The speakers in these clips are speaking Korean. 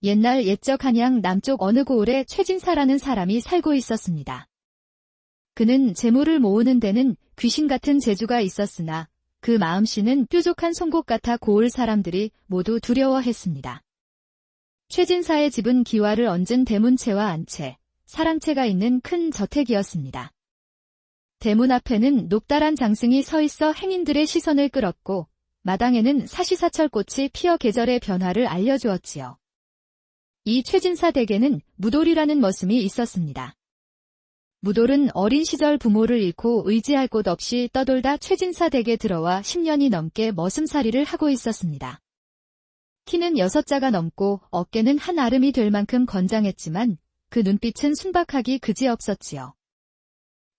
옛날 옛적 한양 남쪽 어느 고을에 최진사라는 사람이 살고 있었습니다. 그는 재물을 모으는 데는 귀신 같은 재주가 있었으나 그 마음씨는 뾰족한 송곳 같아 고을 사람들이 모두 두려워했습니다. 최진사의 집은 기와를 얹은 대문채와 안채, 사랑채가 있는 큰 저택이었습니다. 대문 앞에는 녹달한 장승이 서 있어 행인들의 시선을 끌었고 마당에는 사시사철꽃이 피어 계절의 변화를 알려주었지요. 이 최진사 댁에는 무돌이라는 머슴이 있었습니다. 무돌은 어린 시절 부모를 잃고 의지할 곳 없이 떠돌다 최진사 댁에 들어와 10년이 넘게 머슴살이를 하고 있었습니다. 키는 6자가 넘고 어깨는 한 아름이 될 만큼 건장했지만 그 눈빛은 순박하기 그지없었지요.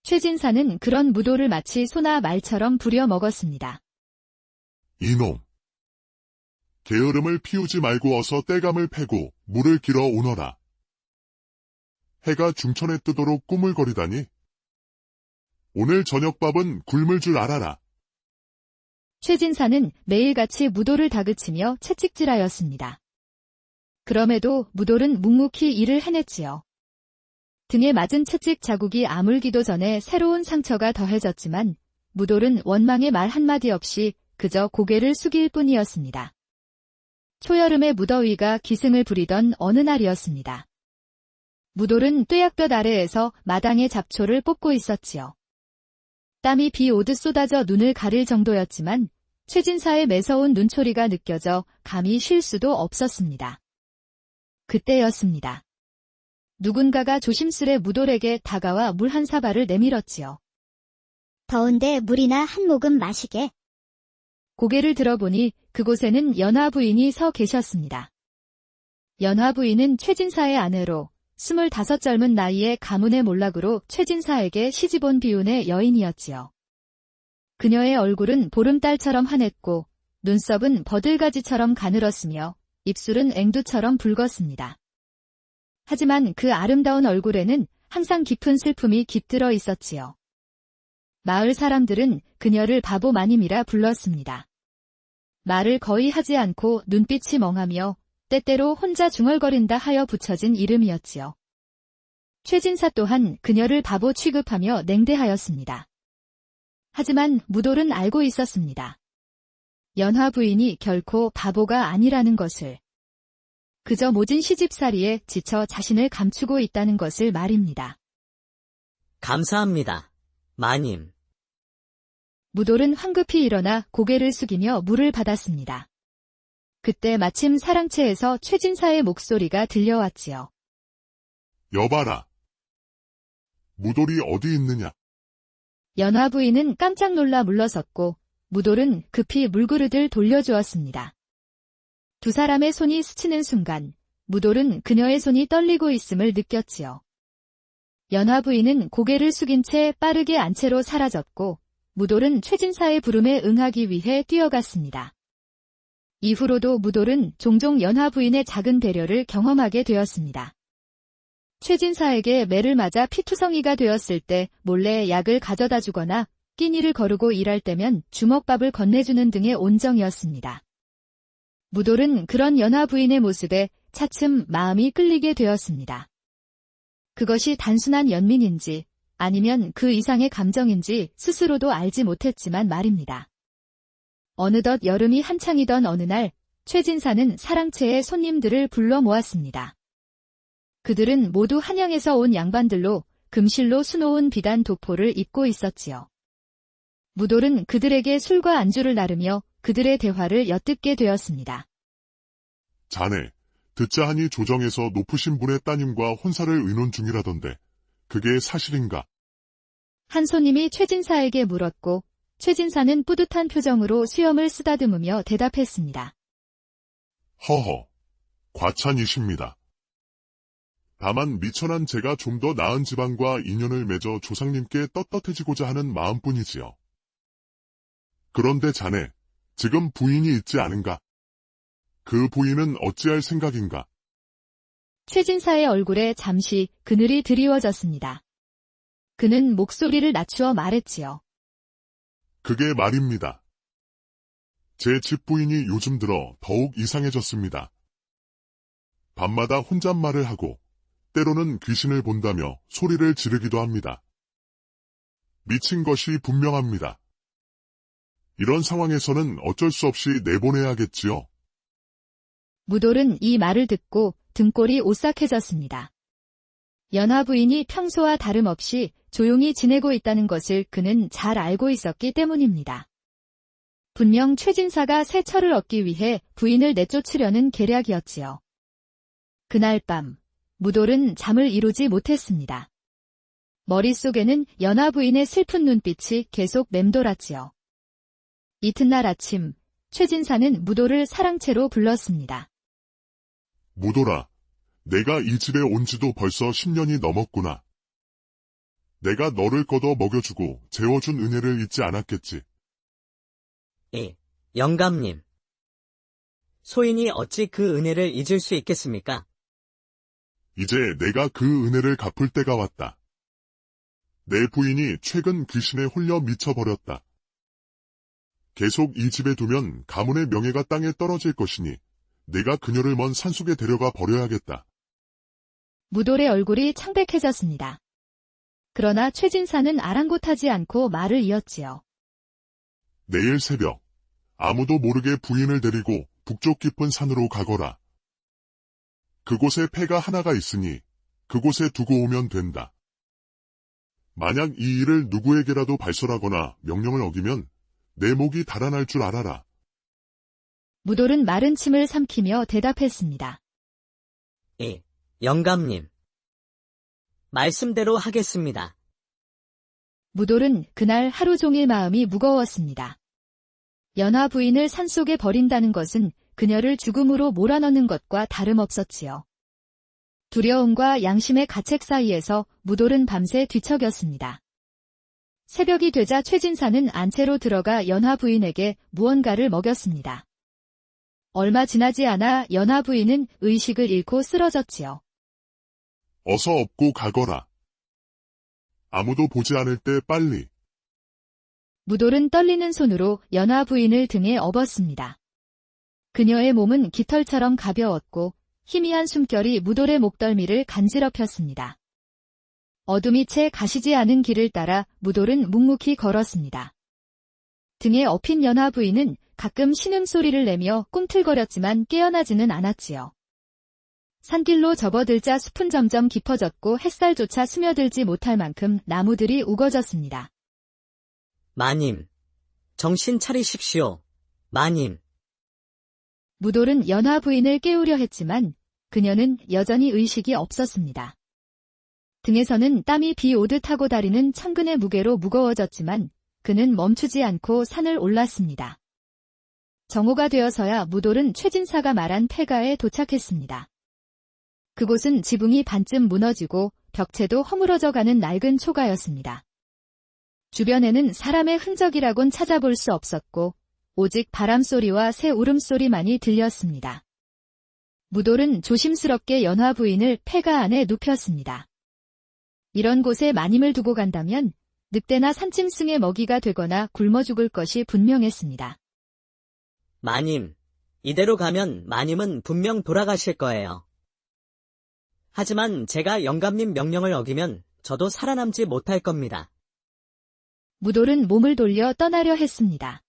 최진사는 그런 무돌을 마치 소나 말처럼 부려먹었습니다. 이놈! 게으름을 피우지 말고 어서 떼감을 패고 물을 길어 오너라. 해가 중천에 뜨도록 꾸물거리다니. 오늘 저녁밥은 굶을 줄 알아라. 최진사는 매일같이 무돌을 다그치며 채찍질하였습니다. 그럼에도 무돌은 묵묵히 일을 해냈지요. 등에 맞은 채찍 자국이 아물기도 전에 새로운 상처가 더해졌지만 무돌은 원망의 말 한마디 없이 그저 고개를 숙일 뿐이었습니다. 초여름의 무더위가 기승을 부리던 어느 날이었습니다. 무돌은 뙤약볕 아래에서 마당의 잡초를 뽑고 있었지요. 땀이 비 오듯 쏟아져 눈을 가릴 정도였지만 최진사의 매서운 눈초리가 느껴져 감히 쉴 수도 없었습니다. 그때였습니다. 누군가가 조심스레 무돌에게 다가와 물 한 사발을 내밀었지요. 더운데 물이나 한 모금 마시게. 고개를 들어보니 그곳에는 연화 부인이 서 계셨습니다. 연화 부인은 최진사의 아내로 25 젊은 나이에 가문의 몰락으로 최진사에게 시집온 비운의 여인이었지요. 그녀의 얼굴은 보름달처럼 환했고 눈썹은 버들가지처럼 가늘었으며 입술은 앵두처럼 붉었습니다. 하지만 그 아름다운 얼굴에는 항상 깊은 슬픔이 깃들어 있었지요. 마을 사람들은 그녀를 바보 마님이라 불렀습니다. 말을 거의 하지 않고 눈빛이 멍하며 때때로 혼자 중얼거린다 하여 붙여진 이름이었지요. 최진사 또한 그녀를 바보 취급하며 냉대하였습니다. 하지만 무돌은 알고 있었습니다. 연화 부인이 결코 바보가 아니라는 것을. 그저 모진 시집살이에 지쳐 자신을 감추고 있다는 것을 말입니다. 감사합니다, 마님. 무돌은 황급히 일어나 고개를 숙이며 물을 받았습니다. 그때 마침 사랑채에서 최진사의 목소리가 들려왔지요. 여봐라. 무돌이 어디 있느냐? 연화 부인은 깜짝 놀라 물러섰고 무돌은 급히 물그릇을 돌려주었습니다. 두 사람의 손이 스치는 순간 무돌은 그녀의 손이 떨리고 있음을 느꼈지요. 연화 부인은 고개를 숙인 채 빠르게 안채로 사라졌고 무돌은 최진사의 부름에 응하기 위해 뛰어갔습니다. 이후로도 무돌은 종종 연화 부인의 작은 배려를 경험하게 되었습니다. 최진사에게 매를 맞아 피투성이가 되었을 때 몰래 약을 가져다 주거나 끼니를 거르고 일할 때면 주먹밥을 건네주는 등의 온정이었습니다. 무돌은 그런 연화 부인의 모습에 차츰 마음이 끌리게 되었습니다. 그것이 단순한 연민인지 아니면 그 이상의 감정인지 스스로도 알지 못했지만 말입니다. 어느덧 여름이 한창이던 어느 날 최진사는 사랑채에 손님들을 불러 모았습니다. 그들은 모두 한양에서 온 양반들로 금실로 수놓은 비단 도포를 입고 있었지요. 무돌은 그들에게 술과 안주를 나르며 그들의 대화를 엿듣게 되었습니다. 자네, 듣자 하니 조정에서 높으신 분의 따님과 혼사를 의논 중이라던데 그게 사실인가? 한 손님이 최진사에게 물었고 최진사는 뿌듯한 표정으로 수염을 쓰다듬으며 대답했습니다. 허허, 과찬이십니다. 다만 미천한 제가 좀 더 나은 집안과 인연을 맺어 조상님께 떳떳해지고자 하는 마음뿐이지요. 그런데 자네, 지금 부인이 있지 않은가? 그 부인은 어찌할 생각인가? 최진사의 얼굴에 잠시 그늘이 드리워졌습니다. 그는 목소리를 낮추어 말했지요. 그게 말입니다. 제 집부인이 요즘 들어 더욱 이상해졌습니다. 밤마다 혼잣말을 하고 때로는 귀신을 본다며 소리를 지르기도 합니다. 미친 것이 분명합니다. 이런 상황에서는 어쩔 수 없이 내보내야겠지요. 무돌은 이 말을 듣고 등골이 오싹해졌습니다. 연화 부인이 평소와 다름없이 조용히 지내고 있다는 것을 그는 잘 알고 있었기 때문입니다. 분명 최진사가 새 철을 얻기 위해 부인을 내쫓으려는 계략이었지요. 그날 밤, 무돌은 잠을 이루지 못했습니다. 머릿속에는 연화 부인의 슬픈 눈빛이 계속 맴돌았지요. 이튿날 아침, 최진사는 무돌을 사랑채로 불렀습니다. 무돌아, 내가 이 집에 온 지도 벌써 10년이 넘었구나. 내가 너를 걷어 먹여주고 재워준 은혜를 잊지 않았겠지. 예, 영감님. 소인이 어찌 그 은혜를 잊을 수 있겠습니까? 이제 내가 그 은혜를 갚을 때가 왔다. 내 부인이 최근 귀신에 홀려 미쳐버렸다. 계속 이 집에 두면 가문의 명예가 땅에 떨어질 것이니 내가 그녀를 먼 산속에 데려가 버려야겠다. 무돌의 얼굴이 창백해졌습니다. 그러나 최진사는 아랑곳하지 않고 말을 이었지요. 내일 새벽 아무도 모르게 부인을 데리고 북쪽 깊은 산으로 가거라. 그곳에 폐가 하나가 있으니 그곳에 두고 오면 된다. 만약 이 일을 누구에게라도 발설하거나 명령을 어기면 내 목이 달아날 줄 알아라. 무돌은 마른 침을 삼키며 대답했습니다. 예, 영감님. 말씀대로 하겠습니다. 무돌은 그날 하루 종일 마음이 무거웠습니다. 연화 부인을 산속에 버린다는 것은 그녀를 죽음으로 몰아넣는 것과 다름없었지요. 두려움과 양심의 가책 사이에서 무돌은 밤새 뒤척였습니다. 새벽이 되자 최진사는 안채로 들어가 연화 부인에게 무언가를 먹였습니다. 얼마 지나지 않아 연화 부인은 의식을 잃고 쓰러졌지요. 어서 업고 가거라. 아무도 보지 않을 때 빨리. 무돌은 떨리는 손으로 연화 부인을 등에 업었습니다. 그녀의 몸은 깃털처럼 가벼웠고 희미한 숨결이 무돌의 목덜미를 간지럽혔습니다. 어둠이 채 가시지 않은 길을 따라 무돌은 묵묵히 걸었습니다. 등에 업힌 연화 부인은 가끔 신음소리를 내며 꿈틀거렸지만 깨어나지는 않았지요. 산길로 접어들자 숲은 점점 깊어졌고 햇살조차 스며들지 못할 만큼 나무들이 우거졌습니다. 마님, 정신 차리십시오. 마님. 무돌은 연화 부인을 깨우려 했지만 그녀는 여전히 의식이 없었습니다. 등에서는 땀이 비 오듯 하고 다리는 천근의 무게로 무거워졌지만 그는 멈추지 않고 산을 올랐습니다. 정오가 되어서야 무돌은 최진사가 말한 폐가에 도착했습니다. 그곳은 지붕이 반쯤 무너지고 벽체도 허물어져가는 낡은 초가였습니다. 주변에는 사람의 흔적이라곤 찾아볼 수 없었고 오직 바람소리와 새 울음소리만이 들렸습니다. 무돌은 조심스럽게 연화 부인을 폐가 안에 눕혔습니다. 이런 곳에 마님을 두고 간다면 늑대나 산짐승의 먹이가 되거나 굶어 죽을 것이 분명했습니다. 마님, 이대로 가면 마님은 분명 돌아가실 거예요. 하지만 제가 영감님 명령을 어기면 저도 살아남지 못할 겁니다. 무돌은 몸을 돌려 떠나려 했습니다.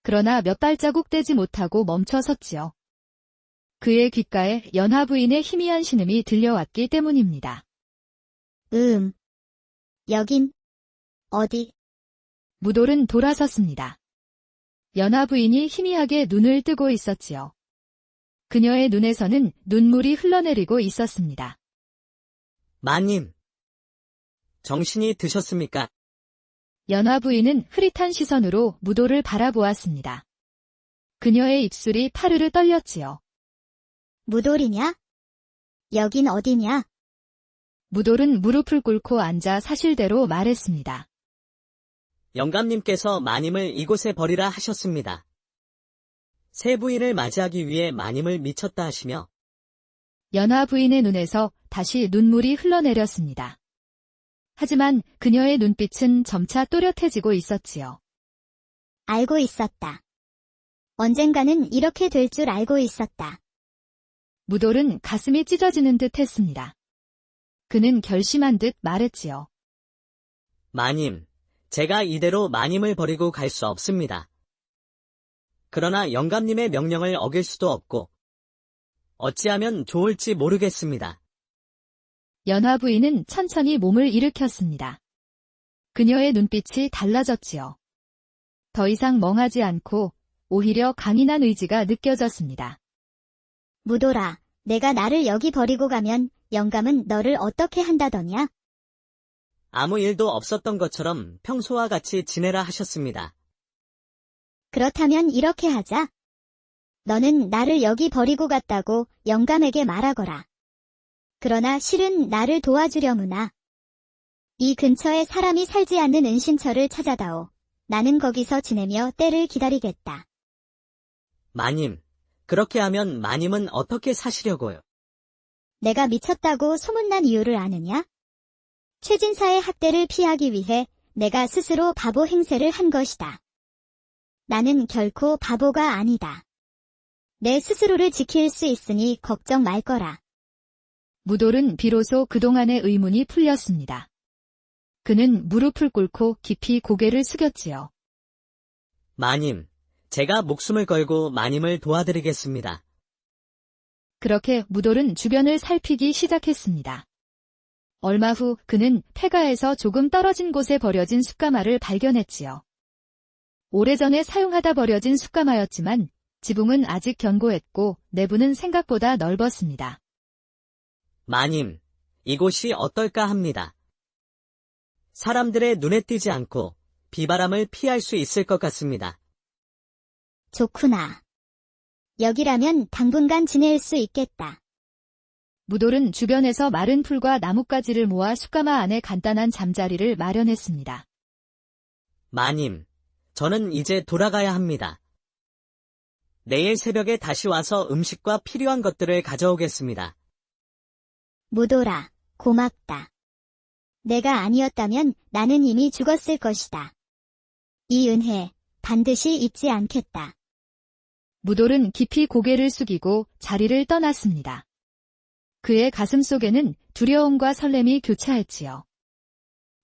그러나 몇 발자국 떼지 못하고 멈춰 섰지요. 그의 귓가에 연화 부인의 희미한 신음이 들려왔기 때문입니다. 여긴 어디? 무돌은 돌아섰습니다. 연화 부인이 희미하게 눈을 뜨고 있었지요. 그녀의 눈에서는 눈물이 흘러내리고 있었습니다. 마님, 정신이 드셨습니까? 연화 부인은 흐릿한 시선으로 무돌을 바라보았습니다. 그녀의 입술이 파르르 떨렸지요. 무돌이냐? 여긴 어디냐? 무돌은 무릎을 꿇고 앉아 사실대로 말했습니다. 영감님께서 마님을 이곳에 버리라 하셨습니다. 새 부인을 맞이하기 위해 마님을 미쳤다 하시며 연화 부인의 눈에서 다시 눈물이 흘러내렸습니다. 하지만 그녀의 눈빛은 점차 또렷해지고 있었지요. 알고 있었다. 언젠가는 이렇게 될 줄 알고 있었다. 무돌은 가슴이 찢어지는 듯 했습니다. 그는 결심한 듯 말했지요. 마님, 제가 이대로 마님을 버리고 갈 수 없습니다. 그러나 영감님의 명령을 어길 수도 없고, 어찌하면 좋을지 모르겠습니다. 연화 부인은 천천히 몸을 일으켰습니다. 그녀의 눈빛이 달라졌지요. 더 이상 멍하지 않고 오히려 강인한 의지가 느껴졌습니다. 무돌아, 내가 나를 여기 버리고 가면 영감은 너를 어떻게 한다더냐? 아무 일도 없었던 것처럼 평소와 같이 지내라 하셨습니다. 그렇다면 이렇게 하자. 너는 나를 여기 버리고 갔다고 영감에게 말하거라. 그러나 실은 나를 도와주려무나. 이 근처에 사람이 살지 않는 은신처를 찾아다오. 나는 거기서 지내며 때를 기다리겠다. 마님, 그렇게 하면 마님은 어떻게 사시려고요? 내가 미쳤다고 소문난 이유를 아느냐? 최진사의 학대를 피하기 위해 내가 스스로 바보 행세를 한 것이다. 나는 결코 바보가 아니다. 내 스스로를 지킬 수 있으니 걱정 말 거라. 무돌은 비로소 그동안의 의문이 풀렸습니다. 그는 무릎을 꿇고 깊이 고개를 숙였지요. 마님, 제가 목숨을 걸고 마님을 도와드리겠습니다. 그렇게 무돌은 주변을 살피기 시작했습니다. 얼마 후 그는 폐가에서 조금 떨어진 곳에 버려진 숯가마를 발견했지요. 오래전에 사용하다 버려진 숯가마였지만 지붕은 아직 견고했고 내부는 생각보다 넓었습니다. 마님, 이곳이 어떨까 합니다. 사람들의 눈에 띄지 않고 비바람을 피할 수 있을 것 같습니다. 좋구나. 여기라면 당분간 지낼 수 있겠다. 무돌은 주변에서 마른 풀과 나뭇가지를 모아 숯가마 안에 간단한 잠자리를 마련했습니다. 마님, 저는 이제 돌아가야 합니다. 내일 새벽에 다시 와서 음식과 필요한 것들을 가져오겠습니다. 무돌아, 고맙다. 내가 아니었다면 나는 이미 죽었을 것이다. 이 은혜 반드시 잊지 않겠다. 무돌은 깊이 고개를 숙이고 자리를 떠났습니다. 그의 가슴 속에는 두려움과 설렘이 교차했지요.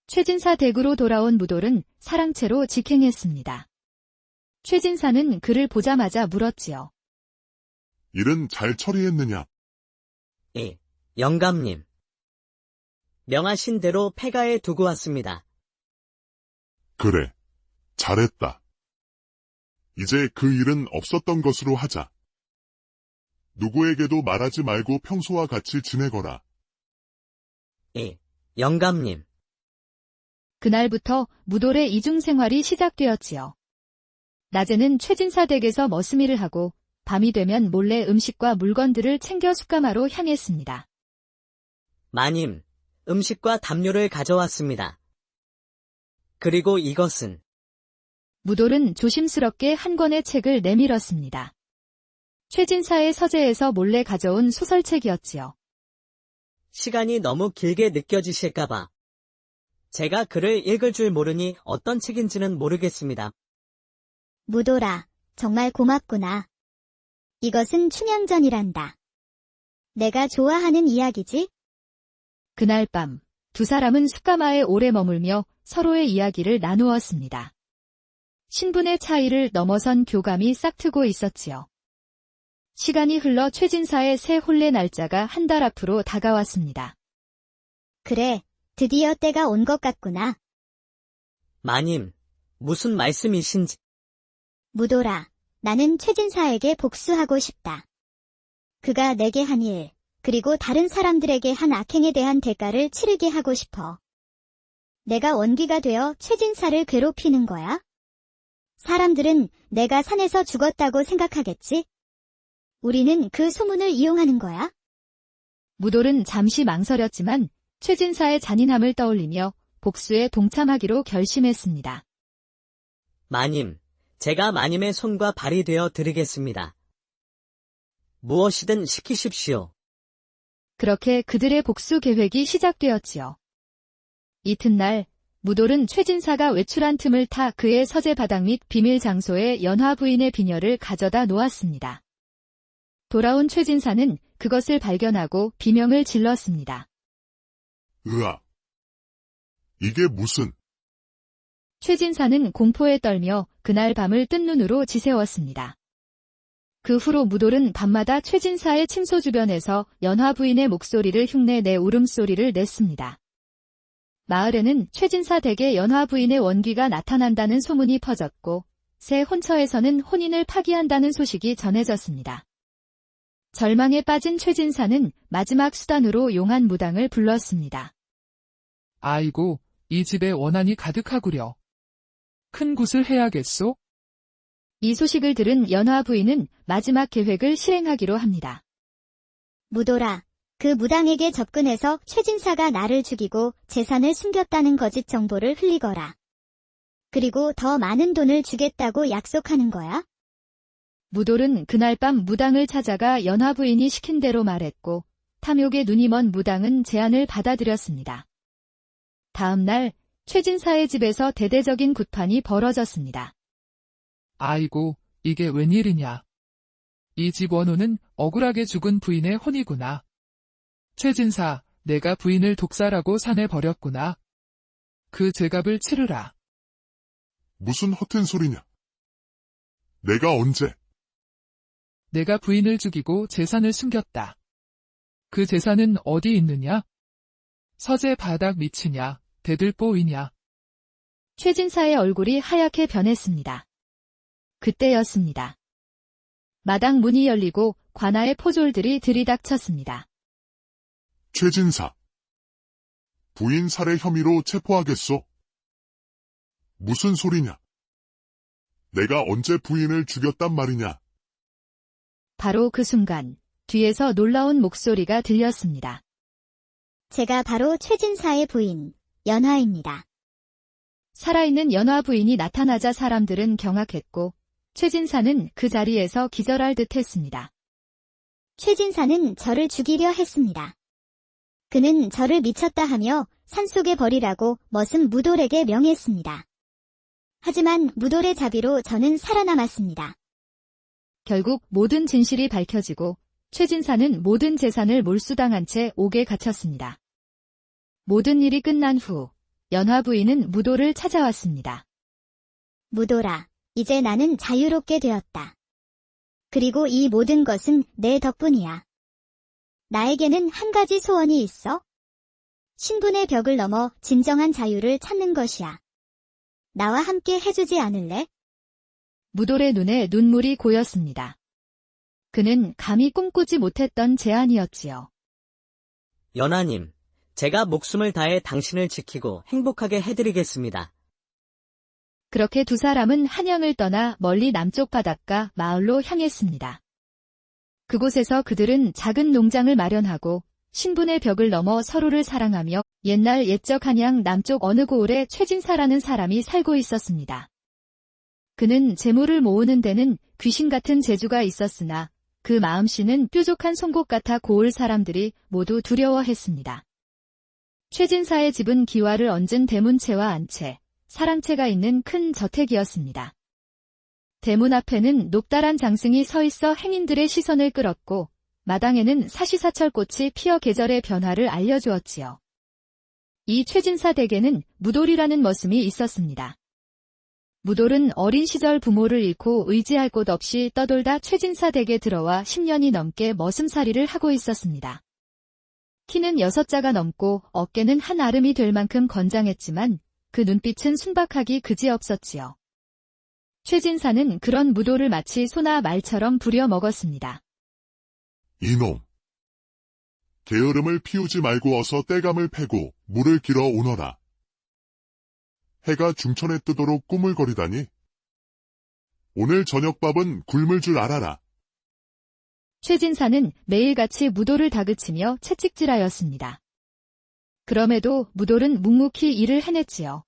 최진사 댁으로 돌아온 무돌은 사랑채로 직행했습니다. 최진사는 그를 보자마자 물었지요. 일은 잘 처리했느냐? 예, 영감님. 명하신 대로 폐가에 두고 왔습니다. 그래, 잘했다. 이제 그 일은 없었던 것으로 하자. 누구에게도 말하지 말고 평소와 같이 지내거라. 예, 영감님. 그날부터 무돌의 이중 생활이 시작되었지요. 낮에는 최진사 댁에서 머스미를 하고 밤이 되면 몰래 음식과 물건들을 챙겨 숯가마로 향했습니다. 마님, 음식과 담요를 가져왔습니다. 그리고 이것은 무돌은 조심스럽게 한 권의 책을 내밀었습니다. 최진사의 서재에서 몰래 가져온 소설책이었지요. 시간이 너무 길게 느껴지실까봐. 제가 글을 읽을 줄 모르니 어떤 책인지는 모르겠습니다. 무돌아, 정말 고맙구나. 이것은 춘향전이란다. 내가 좋아하는 이야기지? 그날 밤, 두 사람은 숯가마에 오래 머물며 서로의 이야기를 나누었습니다. 신분의 차이를 넘어선 교감이 싹트고 있었지요. 시간이 흘러 최진사의 새 혼례 날짜가 한 달 앞으로 다가왔습니다. 그래, 드디어 때가 온 것 같구나. 마님, 무슨 말씀이신지. 무돌아, 나는 최진사에게 복수하고 싶다. 그가 내게 한 일, 그리고 다른 사람들에게 한 악행에 대한 대가를 치르게 하고 싶어. 내가 원기가 되어 최진사를 괴롭히는 거야? 사람들은 내가 산에서 죽었다고 생각하겠지? 우리는 그 소문을 이용하는 거야? 무돌은 잠시 망설였지만 최진사의 잔인함을 떠올리며 복수에 동참하기로 결심했습니다. 마님, 제가 마님의 손과 발이 되어 드리겠습니다. 무엇이든 시키십시오. 그렇게 그들의 복수 계획이 시작되었지요. 이튿날 무돌은 최진사가 외출한 틈을 타 그의 서재 바닥 및 비밀 장소에 연화 부인의 비녀를 가져다 놓았습니다. 돌아온 최진사는 그것을 발견하고 비명을 질렀습니다. 으악! 이게 무슨... 최진사는 공포에 떨며 그날 밤을 뜬 눈으로 지새웠습니다. 그 후로 무돌은 밤마다 최진사의 침소 주변에서 연화 부인의 목소리를 흉내내 울음소리를 냈습니다. 마을에는 최진사 댁에 연화 부인의 원귀가 나타난다는 소문이 퍼졌고 새 혼처에서는 혼인을 파기한다는 소식이 전해졌습니다. 절망에 빠진 최진사는 마지막 수단으로 용한 무당을 불렀습니다. 아이고, 이 집에 원한이 가득하구려. 큰 굿을 해야겠소? 이 소식을 들은 연화 부인은 마지막 계획을 실행하기로 합니다. 무돌아, 그 무당에게 접근해서 최진사가 나를 죽이고 재산을 숨겼다는 거짓 정보를 흘리거라. 그리고 더 많은 돈을 주겠다고 약속하는 거야? 무돌은 그날 밤 무당을 찾아가 연화 부인이 시킨 대로 말했고 탐욕에 눈이 먼 무당은 제안을 받아들였습니다. 다음 날 최진사의 집에서 대대적인 굿판이 벌어졌습니다. 아이고, 이게 웬일이냐. 이 집 원호는 억울하게 죽은 부인의 혼이구나. 최진사, 내가 부인을 독살하고 산에 버렸구나. 그 죄값을 치르라. 무슨 허튼 소리냐? 내가 언제? 내가 부인을 죽이고 재산을 숨겼다. 그 재산은 어디 있느냐? 서재 바닥 밑이냐, 대들보이냐. 최진사의 얼굴이 하얗게 변했습니다. 그때였습니다. 마당 문이 열리고 관아의 포졸들이 들이닥쳤습니다. 최진사. 부인 살해 혐의로 체포하겠소? 무슨 소리냐? 내가 언제 부인을 죽였단 말이냐? 바로 그 순간 뒤에서 놀라운 목소리가 들렸습니다. 제가 바로 최진사의 부인, 연화입니다. 살아있는 연화 부인이 나타나자 사람들은 경악했고 최진사는 그 자리에서 기절할 듯 했습니다. 최진사는 저를 죽이려 했습니다. 그는 저를 미쳤다 하며 산속에 버리라고 머슴 무돌에게 명했습니다. 하지만 무돌의 자비로 저는 살아남았습니다. 결국 모든 진실이 밝혀지고 최진사는 모든 재산을 몰수당한 채 옥에 갇혔습니다. 모든 일이 끝난 후 연화 부인은 무돌을 찾아왔습니다. 무돌아, 이제 나는 자유롭게 되었다. 그리고 이 모든 것은 내 덕분이야. 나에게는 한 가지 소원이 있어. 신분의 벽을 넘어 진정한 자유를 찾는 것이야. 나와 함께 해주지 않을래? 무돌의 눈에 눈물이 고였습니다. 그는 감히 꿈꾸지 못했던 제안이었지요. 연하님, 제가 목숨을 다해 당신을 지키고 행복하게 해드리겠습니다. 그렇게 두 사람은 한양을 떠나 멀리 남쪽 바닷가 마을로 향했습니다. 그곳에서 그들은 작은 농장을 마련하고 신분의 벽을 넘어 서로를 사랑하며 옛날 옛적 한양 남쪽 어느 고을에 최진사라는 사람이 살고 있었습니다. 그는 재물을 모으는 데는 귀신 같은 재주가 있었으나 그 마음씨는 뾰족한 송곳 같아 고을 사람들이 모두 두려워했습니다. 최진사의 집은 기와를 얹은 대문채와 안채, 사랑채가 있는 큰 저택이었습니다. 대문 앞에는 높다란 장승이 서 있어 행인들의 시선을 끌었고 마당에는 사시사철꽃이 피어 계절의 변화를 알려주었지요. 이 최진사 댁에는 무돌이라는 머슴이 있었습니다. 무돌은 어린 시절 부모를 잃고 의지할 곳 없이 떠돌다 최진사 댁에 들어와 10년이 넘게 머슴살이를 하고 있었습니다. 키는 6자가 넘고 어깨는 한 아름이 될 만큼 건장했지만 그 눈빛은 순박하기 그지없었지요. 최진사는 그런 무돌을 마치 소나 말처럼 부려먹었습니다. 이놈. 게으름을 피우지 말고 어서 떼감을 패고 물을 길어 오너라. 해가 중천에 뜨도록 꾸물거리다니. 오늘 저녁밥은 굶을 줄 알아라. 최진사는 매일같이 무돌을 다그치며 채찍질하였습니다. 그럼에도 무돌은 묵묵히 일을 해냈지요.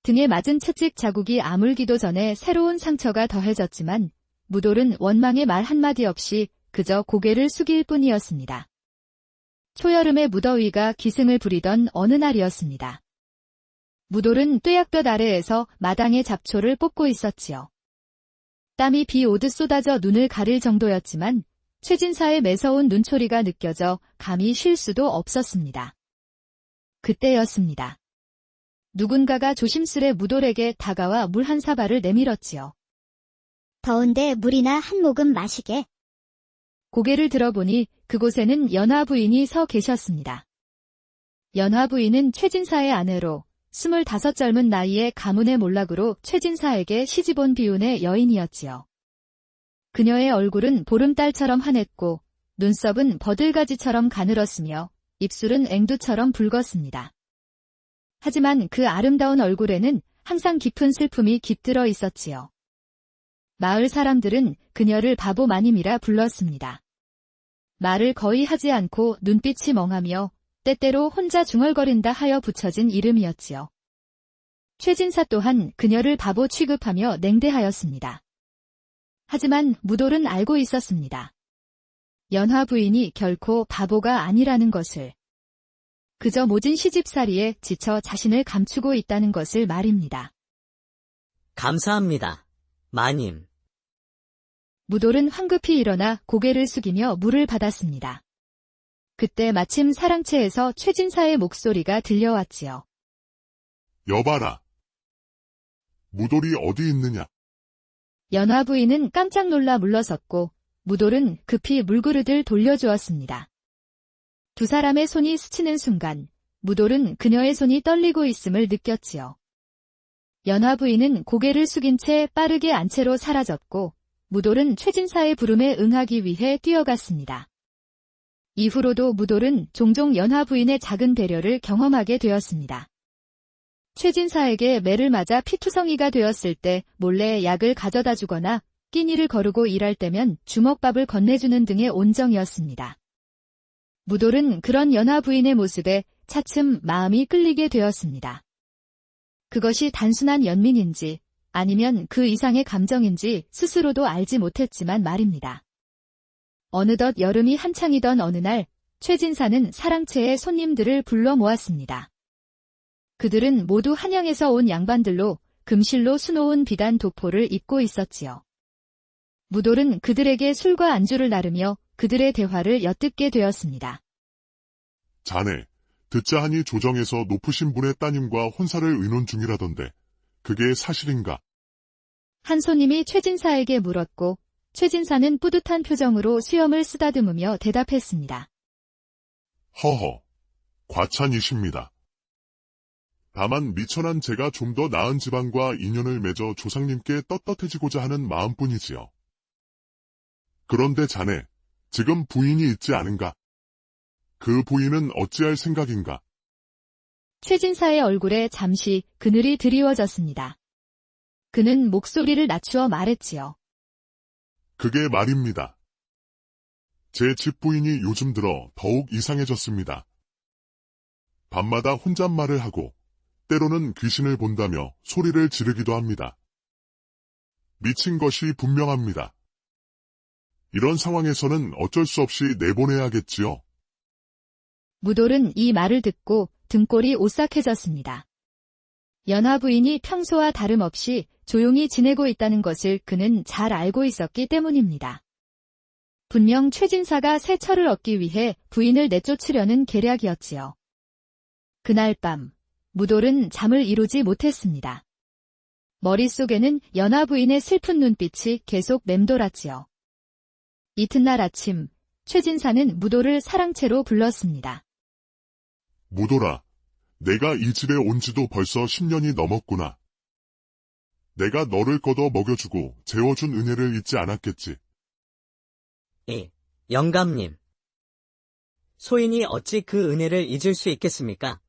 등에 맞은 채찍 자국이 아물기도 전에 새로운 상처가 더해졌지만 무돌은 원망의 말 한마디 없이 그저 고개를 숙일 뿐이었습니다. 초여름의 무더위가 기승을 부리던 어느 날이었습니다. 무돌은 뙤약볕 아래에서 마당의 잡초를 뽑고 있었지요. 땀이 비 오듯 쏟아져 눈을 가릴 정도였지만 최진사의 매서운 눈초리가 느껴져 감히 쉴 수도 없었습니다. 그때였습니다. 누군가가 조심스레 무돌에게 다가와 물 한 사발을 내밀었지요. 더운데 물이나 한 모금 마시게. 고개를 들어보니 그곳에는 연화 부인이 서 계셨습니다. 연화 부인은 최진사의 아내로 25 젊은 나이에 가문의 몰락으로 최진사에게 시집온 비운의 여인이었지요. 그녀의 얼굴은 보름달처럼 환했고 눈썹은 버들가지처럼 가늘었으며 입술은 앵두처럼 붉었습니다. 하지만 그 아름다운 얼굴에는 항상 깊은 슬픔이 깃들어 있었지요. 마을 사람들은 그녀를 바보 마님이라 불렀습니다. 말을 거의 하지 않고 눈빛이 멍하며 때때로 혼자 중얼거린다 하여 붙여진 이름이었지요. 최진사 또한 그녀를 바보 취급하며 냉대하였습니다. 하지만 무돌은 알고 있었습니다. 연화 부인이 결코 바보가 아니라는 것을. 그저 모진 시집살이에 지쳐 자신을 감추고 있다는 것을 말입니다. 감사합니다, 마님. 무돌은 황급히 일어나 고개를 숙이며 물을 받았습니다. 그때 마침 사랑채에서 최진사의 목소리가 들려왔지요. 여봐라. 무돌이 어디 있느냐? 연화 부인은 깜짝 놀라 물러섰고 무돌은 급히 물그릇을 돌려주었습니다. 두 사람의 손이 스치는 순간 무돌은 그녀의 손이 떨리고 있음을 느꼈지요. 연화 부인은 고개를 숙인 채 빠르게 안채로 사라졌고 무돌은 최진사의 부름에 응하기 위해 뛰어갔습니다. 이후로도 무돌은 종종 연화 부인의 작은 배려를 경험하게 되었습니다. 최진사에게 매를 맞아 피투성이가 되었을 때 몰래 약을 가져다 주거나 끼니를 거르고 일할 때면 주먹밥을 건네주는 등의 온정이었습니다. 무돌은 그런 연화 부인의 모습에 차츰 마음이 끌리게 되었습니다. 그것이 단순한 연민인지 아니면 그 이상의 감정인지 스스로도 알지 못했지만 말입니다. 어느덧 여름이 한창이던 어느 날 최진사는 사랑채에 손님들을 불러 모았습니다. 그들은 모두 한양에서 온 양반들로 금실로 수놓은 비단 도포를 입고 있었지요. 무돌은 그들에게 술과 안주를 나르며 그들의 대화를 엿듣게 되었습니다. 자네, 듣자 하니 조정에서 높으신 분의 따님과 혼사를 의논 중이라던데 그게 사실인가? 한 손님이 최진사에게 물었고 최진사는 뿌듯한 표정으로 수염을 쓰다듬으며 대답했습니다. 허허, 과찬이십니다. 다만 미천한 제가 좀 더 나은 집안과 인연을 맺어 조상님께 떳떳해지고자 하는 마음뿐이지요. 그런데 자네, 지금 부인이 있지 않은가? 그 부인은 어찌할 생각인가? 최진사의 얼굴에 잠시 그늘이 드리워졌습니다. 그는 목소리를 낮추어 말했지요. 그게 말입니다. 제 집부인이 요즘 들어 더욱 이상해졌습니다. 밤마다 혼잣말을 하고 때로는 귀신을 본다며 소리를 지르기도 합니다. 미친 것이 분명합니다. 이런 상황에서는 어쩔 수 없이 내보내야겠지요. 무돌은 이 말을 듣고 등골이 오싹해졌습니다. 연화 부인이 평소와 다름없이 조용히 지내고 있다는 것을 그는 잘 알고 있었기 때문입니다. 분명 최진사가 새 철을 얻기 위해 부인을 내쫓으려는 계략이었지요. 그날 밤 무돌은 잠을 이루지 못했습니다. 머릿속에는 연화 부인의 슬픈 눈빛이 계속 맴돌았지요. 이튿날 아침 최진사는 무돌을 사랑채로 불렀습니다. 무돌아, 내가 이 집에 온 지도 벌써 10년이 넘었구나. 내가 너를 걷어 먹여주고 재워준 은혜를 잊지 않았겠지. 예, 영감님. 소인이 어찌 그 은혜를 잊을 수 있겠습니까?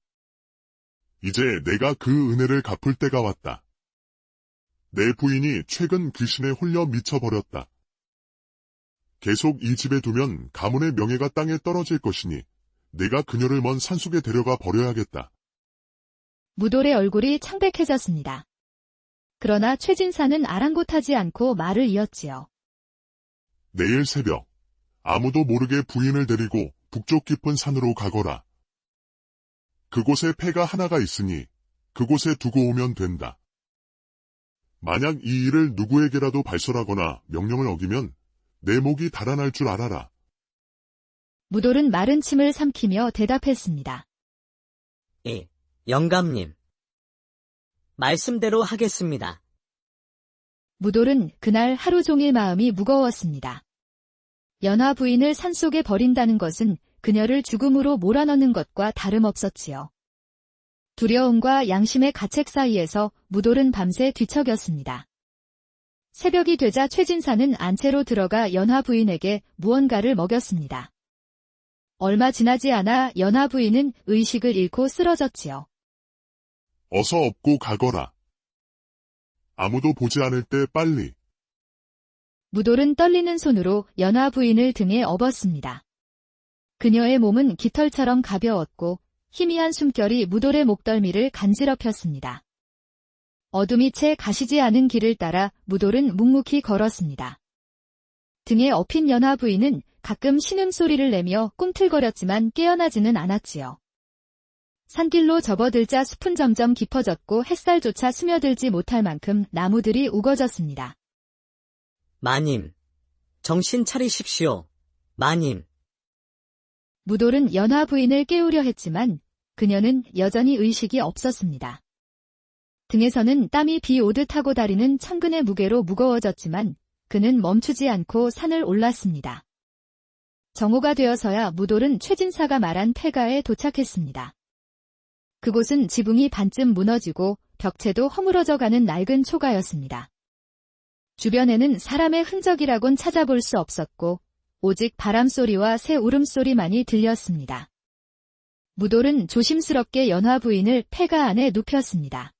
이제 내가 그 은혜를 갚을 때가 왔다. 내 부인이 최근 귀신에 홀려 미쳐버렸다. 계속 이 집에 두면 가문의 명예가 땅에 떨어질 것이니 내가 그녀를 먼 산속에 데려가 버려야겠다. 무돌의 얼굴이 창백해졌습니다. 그러나 최진사는 아랑곳하지 않고 말을 이었지요. 내일 새벽 아무도 모르게 부인을 데리고 북쪽 깊은 산으로 가거라. 그곳에 폐가 하나가 있으니 그곳에 두고 오면 된다. 만약 이 일을 누구에게라도 발설하거나 명령을 어기면 내 목이 달아날 줄 알아라. 무돌은 마른 침을 삼키며 대답했습니다. 예, 영감님. 말씀대로 하겠습니다. 무돌은 그날 하루 종일 마음이 무거웠습니다. 연화 부인을 산속에 버린다는 것은 그녀를 죽음으로 몰아넣는 것과 다름없었지요. 두려움과 양심의 가책 사이에서 무돌은 밤새 뒤척였습니다. 새벽이 되자 최진사는 안채로 들어가 연화 부인에게 무언가를 먹였습니다. 얼마 지나지 않아 연화 부인은 의식을 잃고 쓰러졌지요. 어서 업고 가거라. 아무도 보지 않을 때 빨리. 무돌은 떨리는 손으로 연화 부인을 등에 업었습니다. 그녀의 몸은 깃털처럼 가벼웠고 희미한 숨결이 무돌의 목덜미를 간지럽혔습니다. 어둠이 채 가시지 않은 길을 따라 무돌은 묵묵히 걸었습니다. 등에 업힌 연화 부인은 가끔 신음소리를 내며 꿈틀거렸지만 깨어나지는 않았지요. 산길로 접어들자 숲은 점점 깊어졌고 햇살조차 스며들지 못할 만큼 나무들이 우거졌습니다. 마님, 정신 차리십시오. 마님. 무돌은 연화 부인을 깨우려 했지만 그녀는 여전히 의식이 없었습니다. 등에서는 땀이 비 오듯 하고 다리는 천근의 무게로 무거워졌지만 그는 멈추지 않고 산을 올랐습니다. 정오가 되어서야 무돌은 최진사가 말한 폐가에 도착했습니다. 그곳은 지붕이 반쯤 무너지고 벽체도 허물어져가는 낡은 초가였습니다. 주변에는 사람의 흔적이라곤 찾아볼 수 없었고 오직 바람소리와 새 울음소리만이 들렸습니다. 무돌은 조심스럽게 연화 부인을 폐가 안에 눕혔습니다.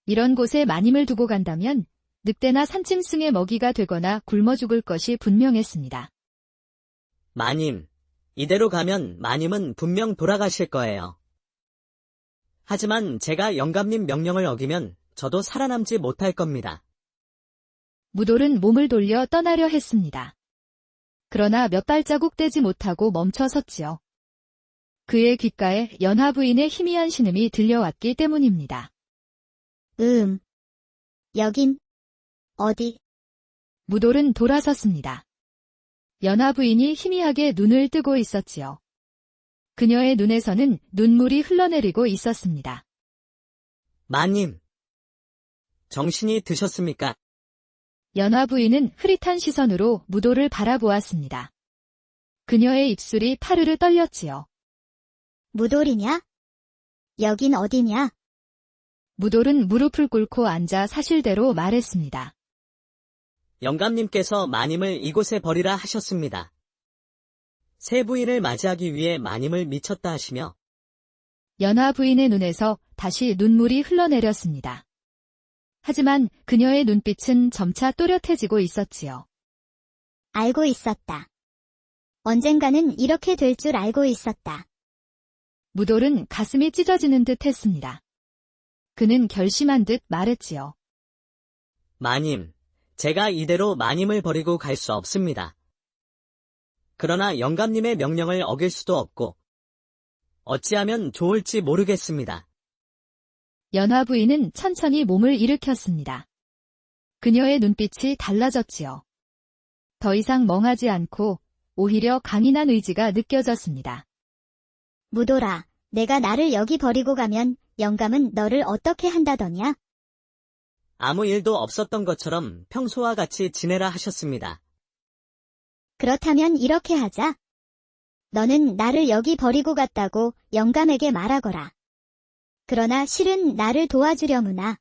이런 곳에 마님을 두고 간다면 늑대나 산짐승의 먹이가 되거나 굶어 죽을 것이 분명했습니다. 마님, 이대로 가면 마님은 분명 돌아가실 거예요. 하지만 제가 영감님 명령을 어기면 저도 살아남지 못할 겁니다. 무돌은 몸을 돌려 떠나려 했습니다. 그러나 몇 발자국 떼지 못하고 멈춰 섰지요. 그의 귓가에 연화 부인의 희미한 신음이 들려왔기 때문입니다. 여긴 어디? 무돌은 돌아섰습니다. 연화 부인이 희미하게 눈을 뜨고 있었지요. 그녀의 눈에서는 눈물이 흘러내리고 있었습니다. 마님, 정신이 드셨습니까? 연화 부인은 흐릿한 시선으로 무돌을 바라보았습니다. 그녀의 입술이 파르르 떨렸지요. 무돌이냐? 여긴 어디냐? 무돌은 무릎을 꿇고 앉아 사실대로 말했습니다. 영감님께서 마님을 이곳에 버리라 하셨습니다. 새 부인을 맞이하기 위해 마님을 미쳤다 하시며 연화 부인의 눈에서 다시 눈물이 흘러내렸습니다. 하지만 그녀의 눈빛은 점차 또렷해지고 있었지요. 알고 있었다. 언젠가는 이렇게 될 줄 알고 있었다. 무돌은 가슴이 찢어지는 듯 했습니다. 그는 결심한 듯 말했지요. 마님, 제가 이대로 마님을 버리고 갈 수 없습니다. 그러나 영감님의 명령을 어길 수도 없고 어찌하면 좋을지 모르겠습니다. 연화 부인은 천천히 몸을 일으켰습니다. 그녀의 눈빛이 달라졌지요. 더 이상 멍하지 않고 오히려 강인한 의지가 느껴졌습니다. 무돌아, 내가 나를 여기 버리고 가면 영감은 너를 어떻게 한다더냐? 아무 일도 없었던 것처럼 평소와 같이 지내라 하셨습니다. 그렇다면 이렇게 하자. 너는 나를 여기 버리고 갔다고 영감에게 말하거라. 그러나 실은 나를 도와주려무나.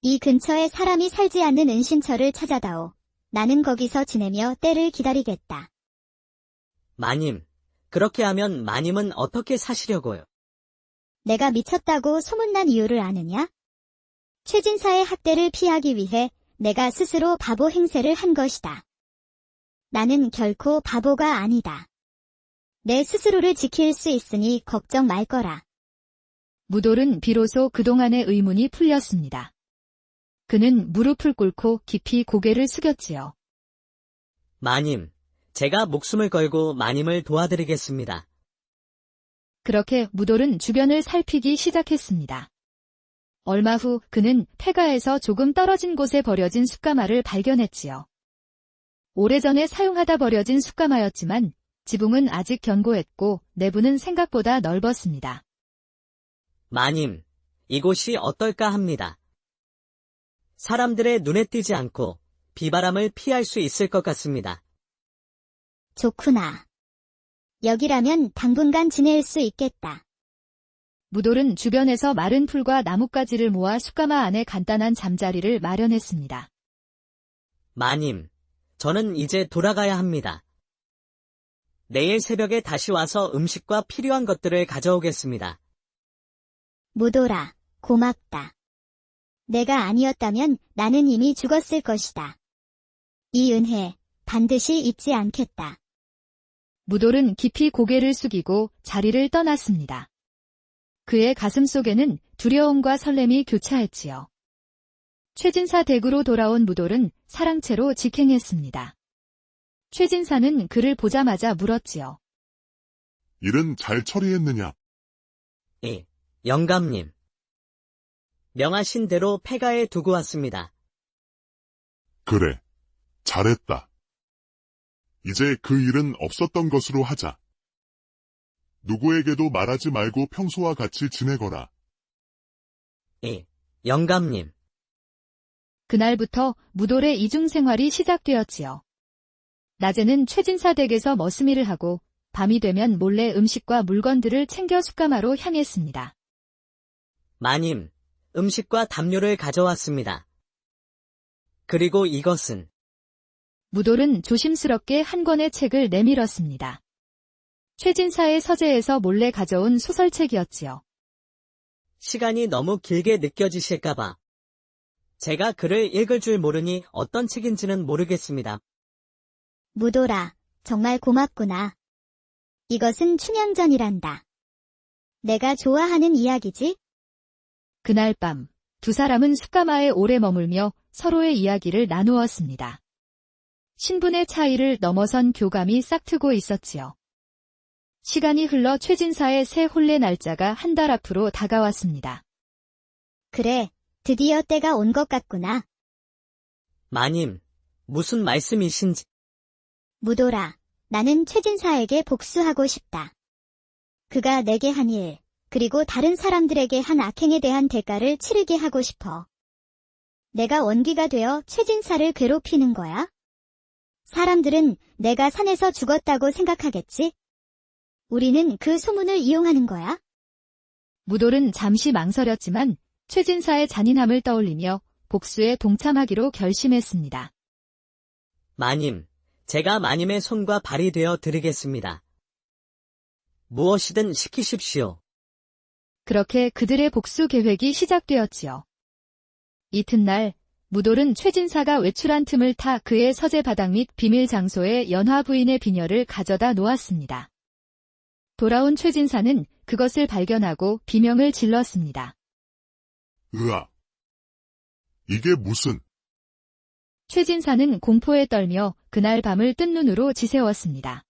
이 근처에 사람이 살지 않는 은신처를 찾아다오. 나는 거기서 지내며 때를 기다리겠다. 마님, 그렇게 하면 마님은 어떻게 사시려고요? 내가 미쳤다고 소문난 이유를 아느냐? 최진사의 학대를 피하기 위해 내가 스스로 바보 행세를 한 것이다. 나는 결코 바보가 아니다. 내 스스로를 지킬 수 있으니 걱정 말 거라. 무돌은 비로소 그동안의 의문이 풀렸습니다. 그는 무릎을 꿇고 깊이 고개를 숙였지요. 마님, 제가 목숨을 걸고 마님을 도와드리겠습니다. 그렇게 무돌은 주변을 살피기 시작했습니다. 얼마 후 그는 폐가에서 조금 떨어진 곳에 버려진 숯가마를 발견했지요. 오래전에 사용하다 버려진 숯가마였지만 지붕은 아직 견고했고 내부는 생각보다 넓었습니다. 마님, 이곳이 어떨까 합니다. 사람들의 눈에 띄지 않고 비바람을 피할 수 있을 것 같습니다. 좋구나. 여기라면 당분간 지낼 수 있겠다. 무돌은 주변에서 마른 풀과 나뭇가지를 모아 숯가마 안에 간단한 잠자리를 마련했습니다. 마님, 저는 이제 돌아가야 합니다. 내일 새벽에 다시 와서 음식과 필요한 것들을 가져오겠습니다. 무돌아, 고맙다. 내가 아니었다면 나는 이미 죽었을 것이다. 이 은혜 반드시 잊지 않겠다. 무돌은 깊이 고개를 숙이고 자리를 떠났습니다. 그의 가슴 속에는 두려움과 설렘이 교차했지요. 최진사 댁으로 돌아온 무돌은 사랑채로 직행했습니다. 최진사는 그를 보자마자 물었지요. 일은 잘 처리했느냐? 예, 영감님. 명하신 대로 폐가에 두고 왔습니다. 그래. 잘했다. 이제 그 일은 없었던 것으로 하자. 누구에게도 말하지 말고 평소와 같이 지내거라. 예, 영감님. 그날부터 무돌의 이중 생활이 시작되었지요. 낮에는 최진사 댁에서 머스미를 하고 밤이 되면 몰래 음식과 물건들을 챙겨 숯가마로 향했습니다. 마님, 음식과 담요를 가져왔습니다. 그리고 이것은 무돌은 조심스럽게 한 권의 책을 내밀었습니다. 최진사의 서재에서 몰래 가져온 소설책이었지요. 시간이 너무 길게 느껴지실까봐 제가 글을 읽을 줄 모르니 어떤 책인지는 모르겠습니다. 무돌아, 정말 고맙구나. 이것은 춘향전이란다. 내가 좋아하는 이야기지? 그날 밤, 두 사람은 숯가마에 오래 머물며 서로의 이야기를 나누었습니다. 신분의 차이를 넘어선 교감이 싹트고 있었지요. 시간이 흘러 최진사의 새 혼례 날짜가 한 달 앞으로 다가왔습니다. 그래, 드디어 때가 온 것 같구나. 마님, 무슨 말씀이신지. 무돌아, 나는 최진사에게 복수하고 싶다. 그가 내게 한 일, 그리고 다른 사람들에게 한 악행에 대한 대가를 치르게 하고 싶어. 내가 원기가 되어 최진사를 괴롭히는 거야? 사람들은 내가 산에서 죽었다고 생각하겠지? 우리는 그 소문을 이용하는 거야? 무돌은 잠시 망설였지만 최진사의 잔인함을 떠올리며 복수에 동참하기로 결심했습니다. 마님, 제가 마님의 손과 발이 되어 드리겠습니다. 무엇이든 시키십시오. 그렇게 그들의 복수 계획이 시작되었지요. 이튿날 무돌은 최진사가 외출한 틈을 타 그의 서재 바닥 및 비밀 장소에 연화 부인의 비녀를 가져다 놓았습니다. 돌아온 최진사는 그것을 발견하고 비명을 질렀습니다. 으아. 이게 무슨... 최진사는 공포에 떨며 그날 밤을 뜬 눈으로 지새웠습니다.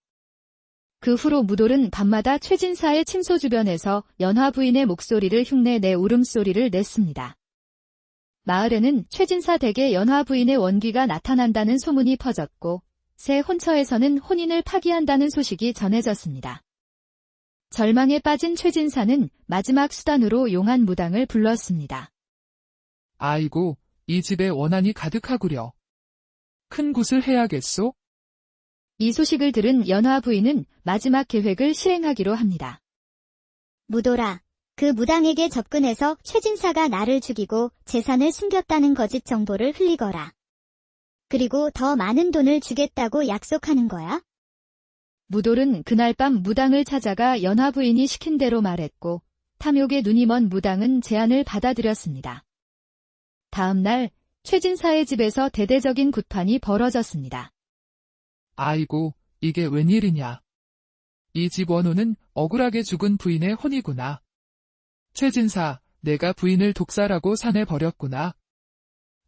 그 후로 무돌은 밤마다 최진사의 침소 주변에서 연화 부인의 목소리를 흉내내 울음소리를 냈습니다. 마을에는 최진사 댁에 연화 부인의 원귀가 나타난다는 소문이 퍼졌고 새 혼처에서는 혼인을 파기한다는 소식이 전해졌습니다. 절망에 빠진 최진사는 마지막 수단으로 용한 무당을 불렀습니다. 아이고, 이 집에 원한이 가득하구려. 큰 굿을 해야겠소? 이 소식을 들은 연화 부인은 마지막 계획을 실행하기로 합니다. 무돌아, 그 무당에게 접근해서 최진사가 나를 죽이고 재산을 숨겼다는 거짓 정보를 흘리거라. 그리고 더 많은 돈을 주겠다고 약속하는 거야? 무돌은 그날 밤 무당을 찾아가 연화 부인이 시킨 대로 말했고 탐욕에 눈이 먼 무당은 제안을 받아들였습니다. 다음 날 최진사의 집에서 대대적인 굿판이 벌어졌습니다. 아이고, 이게 웬일이냐. 이 집 원호는 억울하게 죽은 부인의 혼이구나. 최진사, 내가 부인을 독살하고 산에 버렸구나.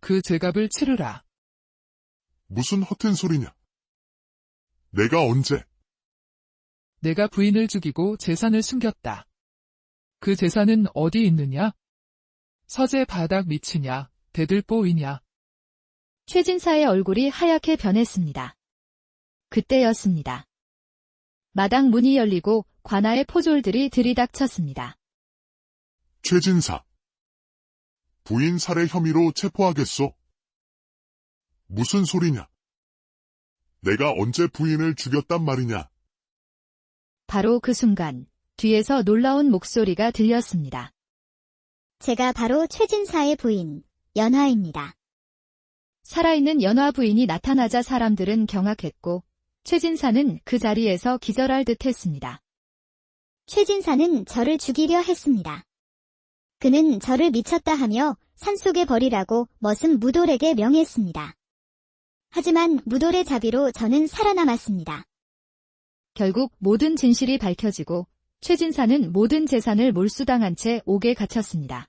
그 죄값을 치르라. 무슨 허튼 소리냐? 내가 언제? 내가 부인을 죽이고 재산을 숨겼다. 그 재산은 어디 있느냐? 서재 바닥 밑이냐, 대들보이냐. 최진사의 얼굴이 하얗게 변했습니다. 그때였습니다. 마당 문이 열리고 관아의 포졸들이 들이닥쳤습니다. 최진사. 부인 살해 혐의로 체포하겠소? 무슨 소리냐? 내가 언제 부인을 죽였단 말이냐? 바로 그 순간 뒤에서 놀라운 목소리가 들렸습니다. 제가 바로 최진사의 부인, 연화입니다. 살아있는 연화 부인이 나타나자 사람들은 경악했고 최진사는 그 자리에서 기절할 듯 했습니다. 최진사는 저를 죽이려 했습니다. 그는 저를 미쳤다 하며 산속에 버리라고 머슴 무돌에게 명했습니다. 하지만 무돌의 자비로 저는 살아남았습니다. 결국 모든 진실이 밝혀지고 최진사는 모든 재산을 몰수당한 채 옥에 갇혔습니다.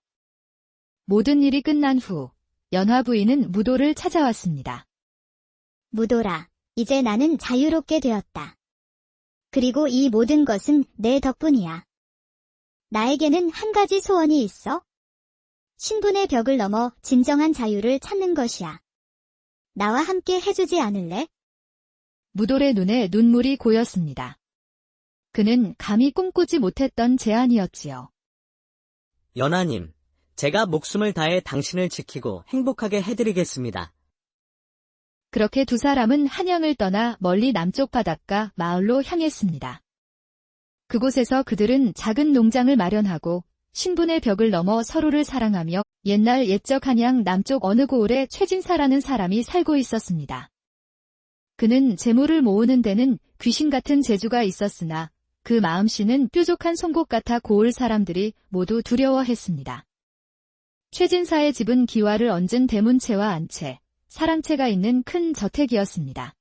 모든 일이 끝난 후 연화 부인은 무돌을 찾아왔습니다. 무돌아, 이제 나는 자유롭게 되었다. 그리고 이 모든 것은 내 덕분이야. 나에게는 한 가지 소원이 있어. 신분의 벽을 넘어 진정한 자유를 찾는 것이야. 나와 함께 해주지 않을래? 무돌의 눈에 눈물이 고였습니다. 그는 감히 꿈꾸지 못했던 제안이었지요. 연하님, 제가 목숨을 다해 당신을 지키고 행복하게 해드리겠습니다. 그렇게 두 사람은 한양을 떠나 멀리 남쪽 바닷가 마을로 향했습니다. 그곳에서 그들은 작은 농장을 마련하고 신분의 벽을 넘어 서로를 사랑하며 옛날 옛적 한양 남쪽 어느 고을에 최진사라는 사람이 살고 있었습니다. 그는 재물을 모으는 데는 귀신 같은 재주가 있었으나 그 마음씨는 뾰족한 송곳 같아 고을 사람들이 모두 두려워했습니다. 최진사의 집은 기와를 얹은 대문채와 안채, 사랑채가 있는 큰 저택이었습니다.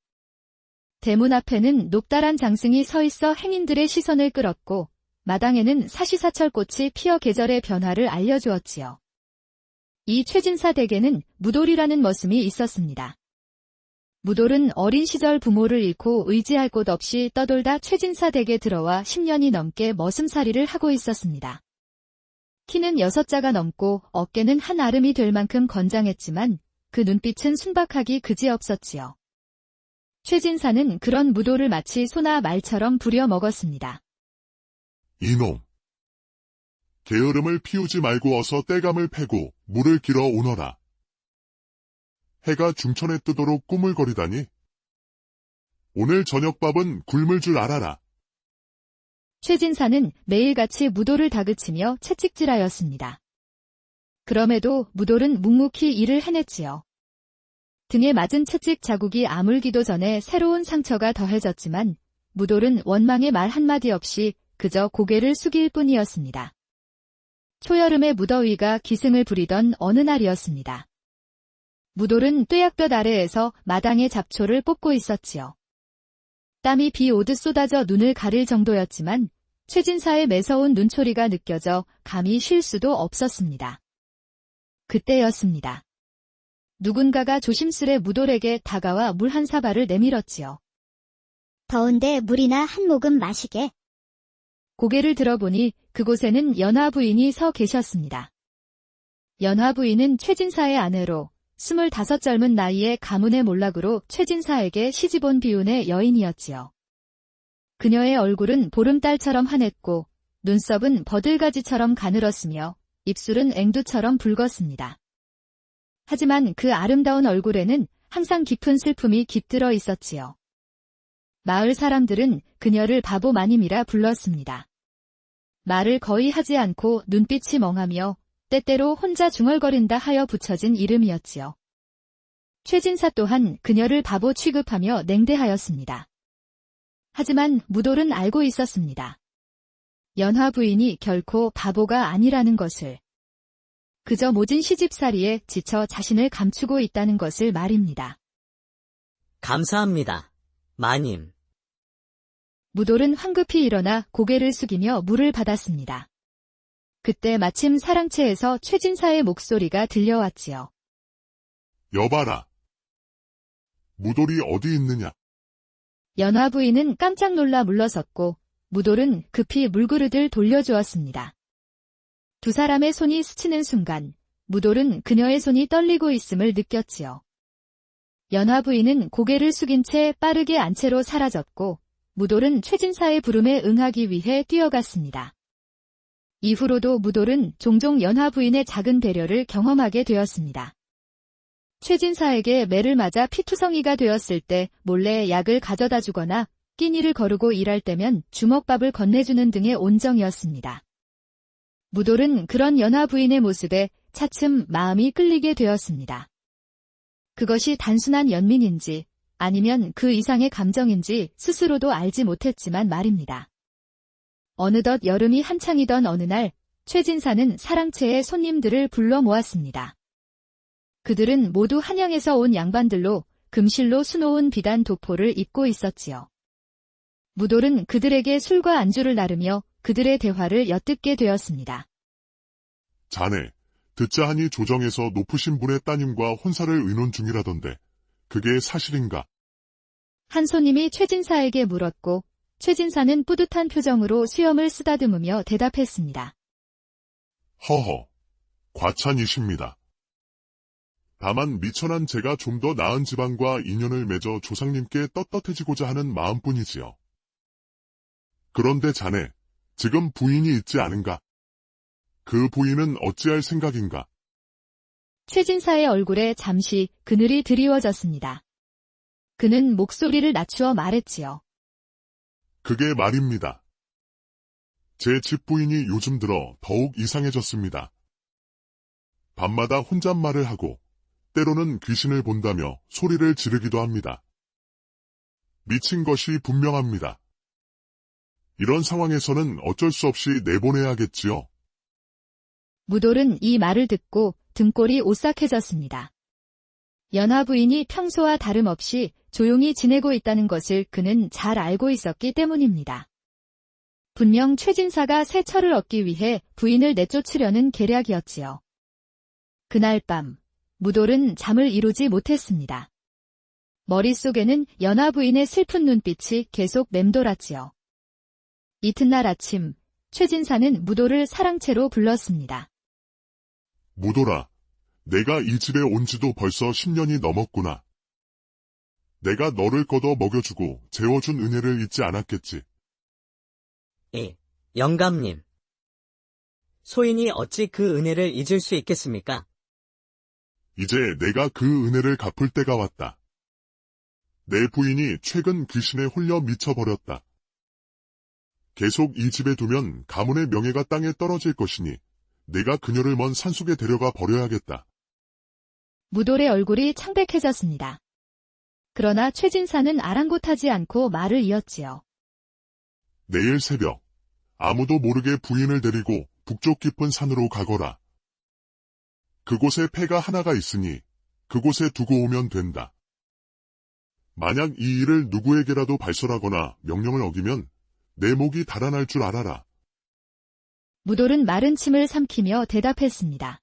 대문 앞에는 높다란 장승이 서 있어 행인들의 시선을 끌었고 마당에는 사시사철꽃이 피어 계절의 변화를 알려주었지요. 이 최진사 댁에는 무돌이라는 머슴이 있었습니다. 무돌은 어린 시절 부모를 잃고 의지할 곳 없이 떠돌다 최진사 댁에 들어와 10년이 넘게 머슴살이를 하고 있었습니다. 키는 6자가 넘고 어깨는 한 아름이 될 만큼 건장했지만 그 눈빛은 순박하기 그지없었지요. 최진사는 그런 무돌을 마치 소나 말처럼 부려먹었습니다. 이놈. 게으름을 피우지 말고 어서 떼감을 패고 물을 길어 오너라. 해가 중천에 뜨도록 꾸물거리다니. 오늘 저녁밥은 굶을 줄 알아라. 최진사는 매일같이 무돌을 다그치며 채찍질하였습니다. 그럼에도 무돌은 묵묵히 일을 해냈지요. 등에 맞은 채찍 자국이 아물기도 전에 새로운 상처가 더해졌지만 무돌은 원망의 말 한마디 없이 그저 고개를 숙일 뿐이었습니다. 초여름의 무더위가 기승을 부리던 어느 날이었습니다. 무돌은 뙤약볕 아래에서 마당의 잡초를 뽑고 있었지요. 땀이 비 오듯 쏟아져 눈을 가릴 정도였지만 최진사의 매서운 눈초리가 느껴져 감히 쉴 수도 없었습니다. 그때였습니다. 누군가가 조심스레 무돌에게 다가와 물 한 사발을 내밀었지요. 더운데 물이나 한 모금 마시게. 고개를 들어보니 그곳에는 연화 부인이 서 계셨습니다. 연화 부인은 최진사의 아내로 25 젊은 나이에 가문의 몰락으로 최진사에게 시집온 비운의 여인이었지요. 그녀의 얼굴은 보름달처럼 환했고 눈썹은 버들가지처럼 가늘었으며 입술은 앵두처럼 붉었습니다. 하지만 그 아름다운 얼굴에는 항상 깊은 슬픔이 깃들어 있었지요. 마을 사람들은 그녀를 바보 마님이라 불렀습니다. 말을 거의 하지 않고 눈빛이 멍하며 때때로 혼자 중얼거린다 하여 붙여진 이름이었지요. 최진사 또한 그녀를 바보 취급하며 냉대하였습니다. 하지만 무돌은 알고 있었습니다. 연화 부인이 결코 바보가 아니라는 것을. 그저 모진 시집살이에 지쳐 자신을 감추고 있다는 것을 말입니다. 감사합니다, 마님. 무돌은 황급히 일어나 고개를 숙이며 물을 받았습니다. 그때 마침 사랑채에서 최진사의 목소리가 들려왔지요. 여봐라. 무돌이 어디 있느냐? 연화 부인은 깜짝 놀라 물러섰고 무돌은 급히 물그릇을 돌려주었습니다. 두 사람의 손이 스치는 순간 무돌은 그녀의 손이 떨리고 있음을 느꼈지요. 연화 부인은 고개를 숙인 채 빠르게 안채로 사라졌고 무돌은 최진사의 부름에 응하기 위해 뛰어갔습니다. 이후로도 무돌은 종종 연화 부인의 작은 배려를 경험하게 되었습니다. 최진사에게 매를 맞아 피투성이가 되었을 때 몰래 약을 가져다 주거나 끼니를 거르고 일할 때면 주먹밥을 건네주는 등의 온정이었습니다. 무돌은 그런 연화 부인의 모습에 차츰 마음이 끌리게 되었습니다. 그것이 단순한 연민인지 아니면 그 이상의 감정인지 스스로도 알지 못했지만 말입니다. 어느덧 여름이 한창이던 어느 날 최진사는 사랑채의 손님들을 불러 모았습니다. 그들은 모두 한양에서 온 양반들로 금실로 수놓은 비단 도포를 입고 있었지요. 무돌은 그들에게 술과 안주를 나르며 그들의 대화를 엿듣게 되었습니다. 자네, 듣자 하니 조정에서 높으신 분의 따님과 혼사를 의논 중이라던데 그게 사실인가? 한 손님이 최진사에게 물었고 최진사는 뿌듯한 표정으로 수염을 쓰다듬으며 대답했습니다. 허허, 과찬이십니다. 다만 미천한 제가 좀 더 나은 집안과 인연을 맺어 조상님께 떳떳해지고자 하는 마음뿐이지요. 그런데 자네, 지금 부인이 있지 않은가? 그 부인은 어찌할 생각인가? 최진사의 얼굴에 잠시 그늘이 드리워졌습니다. 그는 목소리를 낮추어 말했지요. 그게 말입니다. 제 집부인이 요즘 들어 더욱 이상해졌습니다. 밤마다 혼잣말을 하고 때로는 귀신을 본다며 소리를 지르기도 합니다. 미친 것이 분명합니다. 이런 상황에서는 어쩔 수 없이 내보내야겠지요. 무돌은 이 말을 듣고 등골이 오싹해졌습니다. 연화 부인이 평소와 다름없이 조용히 지내고 있다는 것을 그는 잘 알고 있었기 때문입니다. 분명 최진사가 새 철을 얻기 위해 부인을 내쫓으려는 계략이었지요. 그날 밤 무돌은 잠을 이루지 못했습니다. 머릿속에는 연화 부인의 슬픈 눈빛이 계속 맴돌았지요. 이튿날 아침 최진사는 무돌을 사랑채로 불렀습니다. 무돌아, 내가 이 집에 온 지도 벌써 10년이 넘었구나. 내가 너를 걷어 먹여주고 재워준 은혜를 잊지 않았겠지. 예, 영감님. 소인이 어찌 그 은혜를 잊을 수 있겠습니까? 이제 내가 그 은혜를 갚을 때가 왔다. 내 부인이 최근 귀신에 홀려 미쳐버렸다. 계속 이 집에 두면 가문의 명예가 땅에 떨어질 것이니 내가 그녀를 먼 산속에 데려가 버려야겠다. 무돌의 얼굴이 창백해졌습니다. 그러나 최진사는 아랑곳하지 않고 말을 이었지요. 내일 새벽 아무도 모르게 부인을 데리고 북쪽 깊은 산으로 가거라. 그곳에 폐가 하나가 있으니 그곳에 두고 오면 된다. 만약 이 일을 누구에게라도 발설하거나 명령을 어기면 내 목이 달아날 줄 알아라. 무돌은 마른 침을 삼키며 대답했습니다.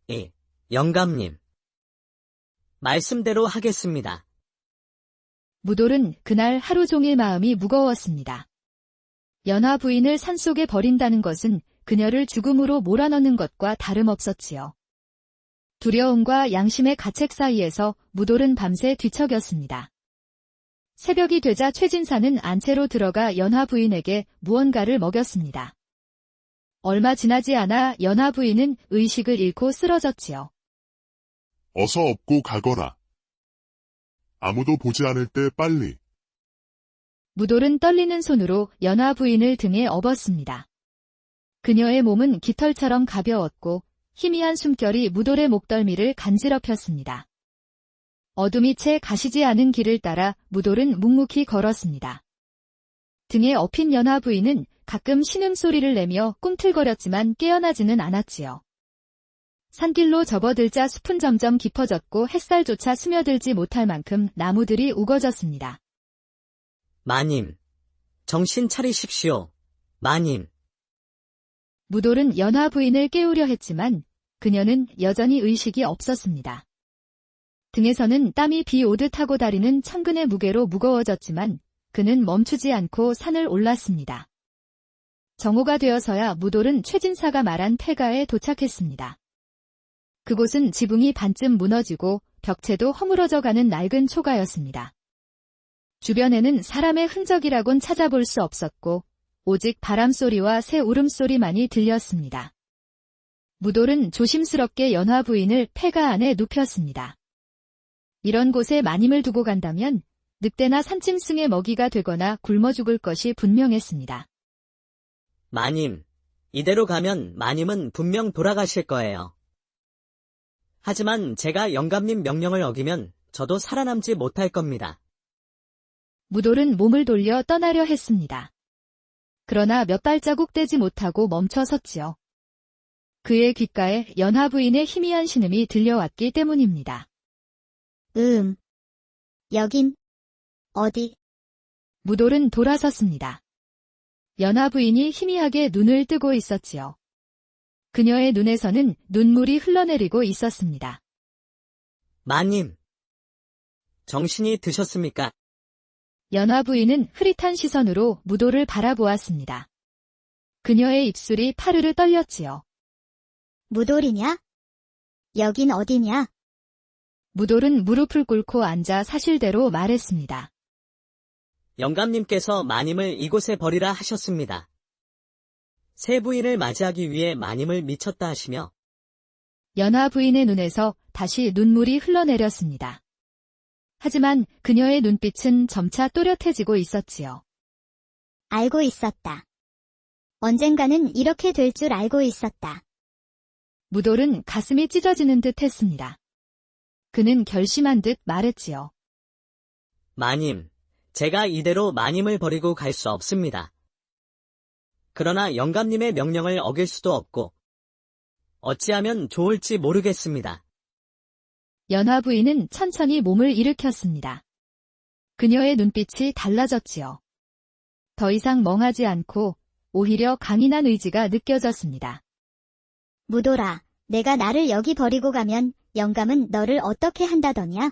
예, 영감님. 말씀대로 하겠습니다. 무돌은 그날 하루 종일 마음이 무거웠습니다. 연화 부인을 산속에 버린다는 것은 그녀를 죽음으로 몰아넣는 것과 다름없었지요. 두려움과 양심의 가책 사이에서 무돌은 밤새 뒤척였습니다. 새벽이 되자 최진사는 안채로 들어가 연화 부인에게 무언가를 먹였습니다. 얼마 지나지 않아 연화 부인은 의식을 잃고 쓰러졌지요. 어서 업고 가거라. 아무도 보지 않을 때 빨리. 무돌은 떨리는 손으로 연화 부인을 등에 업었습니다. 그녀의 몸은 깃털처럼 가벼웠고 희미한 숨결이 무돌의 목덜미를 간지럽혔습니다. 어둠이 채 가시지 않은 길을 따라 무돌은 묵묵히 걸었습니다. 등에 업힌 연화 부인은 가끔 신음소리를 내며 꿈틀거렸지만 깨어나지는 않았지요. 산길로 접어들자 숲은 점점 깊어졌고 햇살조차 스며들지 못할 만큼 나무들이 우거졌습니다. 마님, 정신 차리십시오. 마님. 무돌은 연화 부인을 깨우려 했지만 그녀는 여전히 의식이 없었습니다. 등에서는 땀이 비 오듯 하고 다리는 천근의 무게로 무거워졌지만 그는 멈추지 않고 산을 올랐습니다. 정오가 되어서야 무돌은 최진사가 말한 폐가에 도착했습니다. 그곳은 지붕이 반쯤 무너지고 벽체도 허물어져가는 낡은 초가였습니다. 주변에는 사람의 흔적이라곤 찾아볼 수 없었고 오직 바람소리와 새 울음소리만이 들렸습니다. 무돌은 조심스럽게 연화 부인을 폐가 안에 눕혔습니다. 이런 곳에 마님을 두고 간다면 늑대나 산짐승의 먹이가 되거나 굶어 죽을 것이 분명했습니다. 마님, 이대로 가면 마님은 분명 돌아가실 거예요. 하지만 제가 영감님 명령을 어기면 저도 살아남지 못할 겁니다. 무돌은 몸을 돌려 떠나려 했습니다. 그러나 몇 발자국 떼지 못하고 멈춰 섰지요. 그의 귓가에 연화 부인의 희미한 신음이 들려왔기 때문입니다. 여긴 어디? 무돌은 돌아섰습니다. 연화 부인이 희미하게 눈을 뜨고 있었지요. 그녀의 눈에서는 눈물이 흘러내리고 있었습니다. 마님, 정신이 드셨습니까? 연화 부인은 흐릿한 시선으로 무돌을 바라보았습니다. 그녀의 입술이 파르르 떨렸지요. 무돌이냐? 여긴 어디냐? 무돌은 무릎을 꿇고 앉아 사실대로 말했습니다. 영감님께서 마님을 이곳에 버리라 하셨습니다. 새 부인을 맞이하기 위해 마님을 미쳤다 하시며 연화 부인의 눈에서 다시 눈물이 흘러내렸습니다. 하지만 그녀의 눈빛은 점차 또렷해지고 있었지요. 알고 있었다. 언젠가는 이렇게 될 줄 알고 있었다. 무돌은 가슴이 찢어지는 듯 했습니다. 그는 결심한 듯 말했지요. 마님, 제가 이대로 마님을 버리고 갈 수 없습니다. 그러나 영감님의 명령을 어길 수도 없고 어찌하면 좋을지 모르겠습니다. 연화 부인은 천천히 몸을 일으켰습니다. 그녀의 눈빛이 달라졌지요. 더 이상 멍하지 않고 오히려 강인한 의지가 느껴졌습니다. 무돌아, 내가 나를 여기 버리고 가면 영감은 너를 어떻게 한다더냐?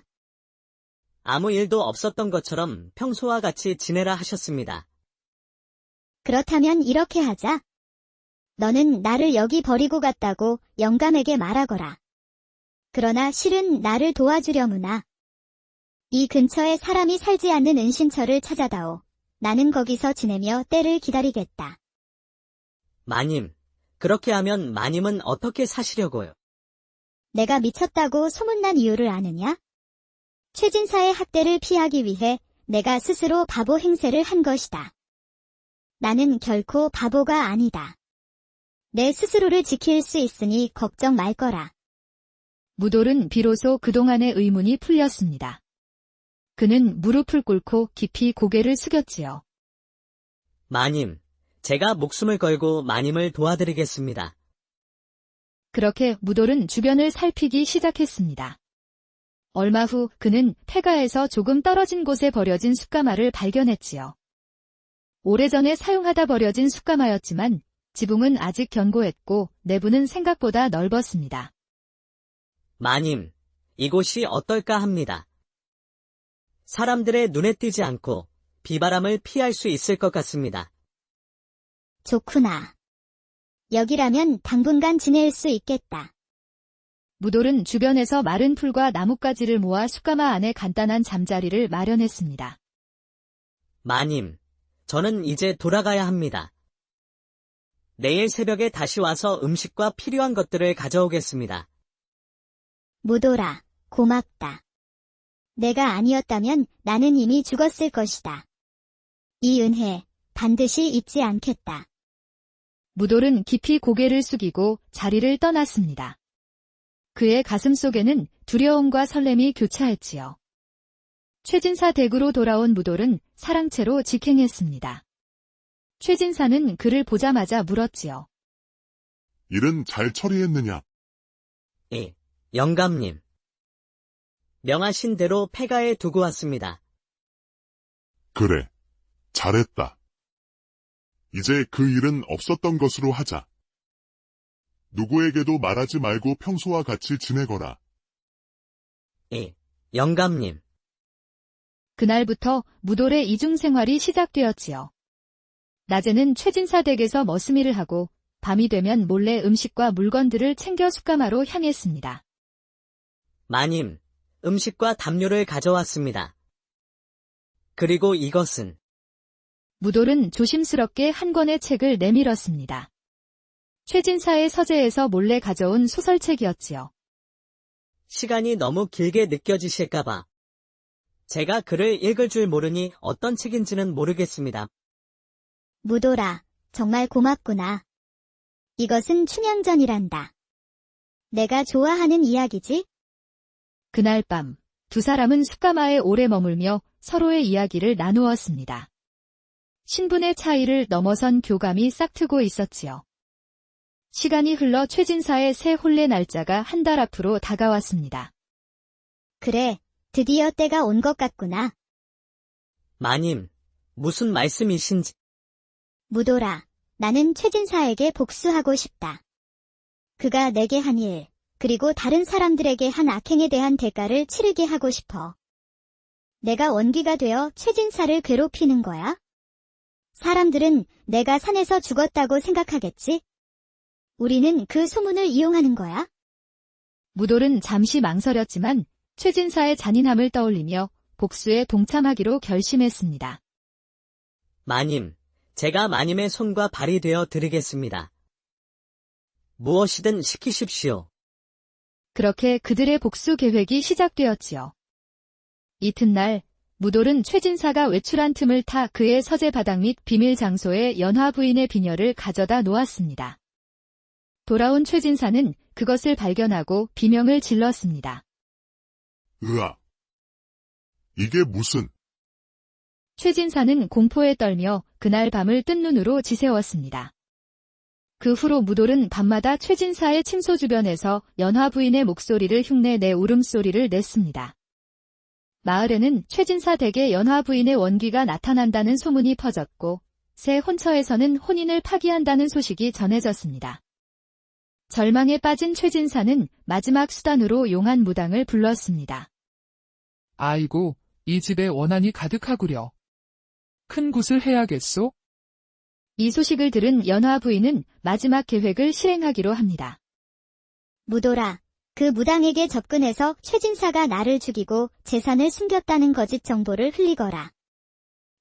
아무 일도 없었던 것처럼 평소와 같이 지내라 하셨습니다. 그렇다면 이렇게 하자. 너는 나를 여기 버리고 갔다고 영감에게 말하거라. 그러나 실은 나를 도와주려무나. 이 근처에 사람이 살지 않는 은신처를 찾아다오. 나는 거기서 지내며 때를 기다리겠다. 마님, 그렇게 하면 마님은 어떻게 사시려고요? 내가 미쳤다고 소문난 이유를 아느냐? 최진사의 학대를 피하기 위해 내가 스스로 바보 행세를 한 것이다. 나는 결코 바보가 아니다. 내 스스로를 지킬 수 있으니 걱정 말 거라. 무돌은 비로소 그동안의 의문이 풀렸습니다. 그는 무릎을 꿇고 깊이 고개를 숙였지요. 마님, 제가 목숨을 걸고 마님을 도와드리겠습니다. 그렇게 무돌은 주변을 살피기 시작했습니다. 얼마 후 그는 폐가에서 조금 떨어진 곳에 버려진 숯가마를 발견했지요. 오래전에 사용하다 버려진 숯가마였지만 지붕은 아직 견고했고 내부는 생각보다 넓었습니다. 마님, 이곳이 어떨까 합니다. 사람들의 눈에 띄지 않고 비바람을 피할 수 있을 것 같습니다. 좋구나. 여기라면 당분간 지낼 수 있겠다. 무돌은 주변에서 마른 풀과 나뭇가지를 모아 숯가마 안에 간단한 잠자리를 마련했습니다. 마님, 저는 이제 돌아가야 합니다. 내일 새벽에 다시 와서 음식과 필요한 것들을 가져오겠습니다. 무돌아, 고맙다. 내가 아니었다면 나는 이미 죽었을 것이다. 이 은혜 반드시 잊지 않겠다. 무돌은 깊이 고개를 숙이고 자리를 떠났습니다. 그의 가슴 속에는 두려움과 설렘이 교차했지요. 최진사 댁으로 돌아온 무돌은 사랑채로 직행했습니다. 최진사는 그를 보자마자 물었지요. 일은 잘 처리했느냐? 예, 영감님. 명하신 대로 폐가에 두고 왔습니다. 그래, 잘했다. 이제 그 일은 없었던 것으로 하자. 누구에게도 말하지 말고 평소와 같이 지내거라. 예, 영감님. 그날부터 무돌의 이중 생활이 시작되었지요. 낮에는 최진사 댁에서 머스미를 하고 밤이 되면 몰래 음식과 물건들을 챙겨 숯가마로 향했습니다. 마님, 음식과 담요를 가져왔습니다. 그리고 이것은 무돌은 조심스럽게 한 권의 책을 내밀었습니다. 최진사의 서재에서 몰래 가져온 소설책이었지요. 시간이 너무 길게 느껴지실까봐 제가 글을 읽을 줄 모르니 어떤 책인지는 모르겠습니다. 무돌아, 정말 고맙구나. 이것은 춘향전이란다. 내가 좋아하는 이야기지? 그날 밤, 두 사람은 숫가마에 오래 머물며 서로의 이야기를 나누었습니다. 신분의 차이를 넘어선 교감이 싹트고 있었지요. 시간이 흘러 최진사의 새 혼례 날짜가 한 달 앞으로 다가왔습니다. 그래, 드디어 때가 온 것 같구나. 마님, 무슨 말씀이신지. 무돌아, 나는 최진사에게 복수하고 싶다. 그가 내게 한 일, 그리고 다른 사람들에게 한 악행에 대한 대가를 치르게 하고 싶어. 내가 원귀가 되어 최진사를 괴롭히는 거야? 사람들은 내가 산에서 죽었다고 생각하겠지? 우리는 그 소문을 이용하는 거야? 무돌은 잠시 망설였지만 최진사의 잔인함을 떠올리며 복수에 동참하기로 결심했습니다. 마님, 제가 마님의 손과 발이 되어 드리겠습니다. 무엇이든 시키십시오. 그렇게 그들의 복수 계획이 시작되었지요. 이튿날 무돌은 최진사가 외출한 틈을 타 그의 서재 바닥 및 비밀 장소에 연화 부인의 비녀를 가져다 놓았습니다. 돌아온 최진사는 그것을 발견하고 비명을 질렀습니다. 으아! 이게 무슨... 최진사는 공포에 떨며 그날 밤을 뜬 눈으로 지새웠습니다. 그 후로 무돌은 밤마다 최진사의 침소 주변에서 연화 부인의 목소리를 흉내내 울음소리를 냈습니다. 마을에는 최진사 댁에 연화 부인의 원귀가 나타난다는 소문이 퍼졌고 새 혼처에서는 혼인을 파기한다는 소식이 전해졌습니다. 절망에 빠진 최진사는 마지막 수단으로 용한 무당을 불렀습니다. 아이고, 이 집에 원한이 가득하구려. 큰 굿을 해야겠소? 이 소식을 들은 연화 부인은 마지막 계획을 실행하기로 합니다. 무돌아, 그 무당에게 접근해서 최진사가 나를 죽이고 재산을 숨겼다는 거짓 정보를 흘리거라.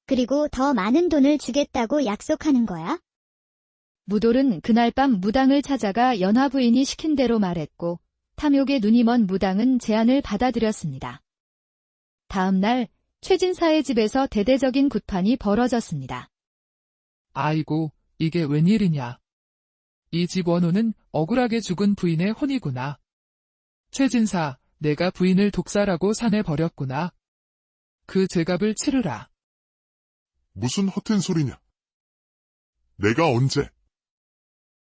그리고 더 많은 돈을 주겠다고 약속하는 거야? 무돌은 그날 밤 무당을 찾아가 연화 부인이 시킨 대로 말했고 탐욕에 눈이 먼 무당은 제안을 받아들였습니다. 다음 날 최진사의 집에서 대대적인 굿판이 벌어졌습니다. 아이고, 이게 웬일이냐. 이 집 원호는 억울하게 죽은 부인의 혼이구나. 최진사, 내가 부인을 독살하고 산에 버렸구나. 그 죄값을 치르라. 무슨 허튼 소리냐? 내가 언제?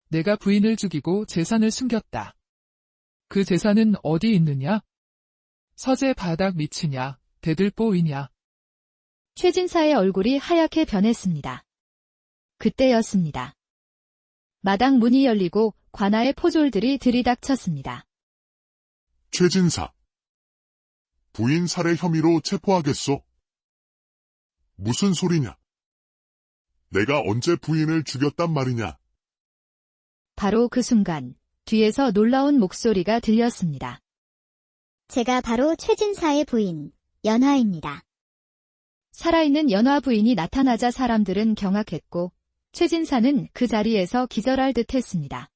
내가 부인을 죽이고 재산을 숨겼다. 그 재산은 어디 있느냐? 서재 바닥 밑이냐, 대들보이냐. 최진사의 얼굴이 하얗게 변했습니다. 그때였습니다. 마당 문이 열리고 관아의 포졸들이 들이닥쳤습니다. 최진사. 부인 살해 혐의로 체포하겠소? 무슨 소리냐? 내가 언제 부인을 죽였단 말이냐? 바로 그 순간 뒤에서 놀라운 목소리가 들렸습니다. 제가 바로 최진사의 부인, 연화입니다. 살아있는 연화 부인이 나타나자 사람들은 경악했고 최진사는 그 자리에서 기절할 듯 했습니다.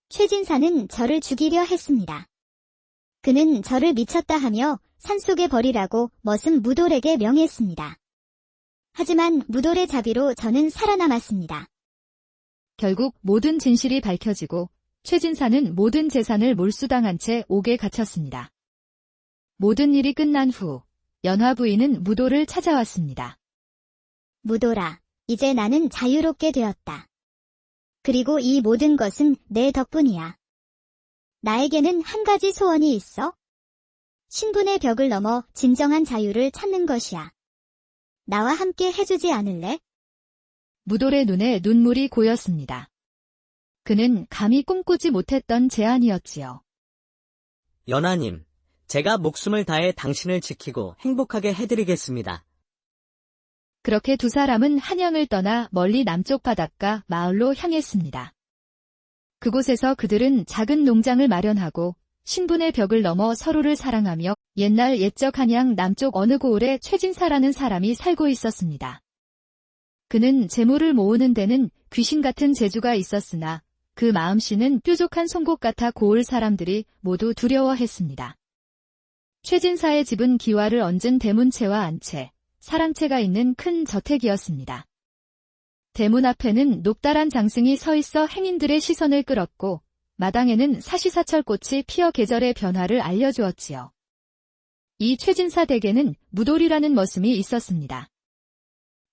최진사는 저를 죽이려 했습니다. 그는 저를 미쳤다 하며 산속에 버리라고 머슴 무돌에게 명했습니다. 하지만 무돌의 자비로 저는 살아남았습니다. 결국 모든 진실이 밝혀지고 최진사는 모든 재산을 몰수당한 채 옥에 갇혔습니다. 모든 일이 끝난 후 연화 부인은 무돌을 찾아왔습니다. 무돌아, 이제 나는 자유롭게 되었다. 그리고 이 모든 것은 내 덕분이야. 나에게는 한 가지 소원이 있어. 신분의 벽을 넘어 진정한 자유를 찾는 것이야. 나와 함께 해주지 않을래? 무돌의 눈에 눈물이 고였습니다. 그는 감히 꿈꾸지 못했던 제안이었지요. 연하님, 제가 목숨을 다해 당신을 지키고 행복하게 해드리겠습니다. 그렇게 두 사람은 한양을 떠나 멀리 남쪽 바닷가 마을로 향했습니다. 그곳에서 그들은 작은 농장을 마련하고 신분의 벽을 넘어 서로를 사랑하며 옛날 옛적 한양 남쪽 어느 고을에 최진사라는 사람이 살고 있었습니다. 그는 재물을 모으는 데는 귀신 같은 재주가 있었으나 그 마음씨는 뾰족한 송곳 같아 고을 사람들이 모두 두려워했습니다. 최진사의 집은 기와를 얹은 대문채와 안채, 사랑채가 있는 큰 저택이었습니다. 대문 앞에는 녹달한 장승이 서 있어 행인들의 시선을 끌었고 마당에는 사시사철꽃이 피어 계절의 변화를 알려주었지요. 이 최진사 댁에는 무돌이라는 머슴이 있었습니다.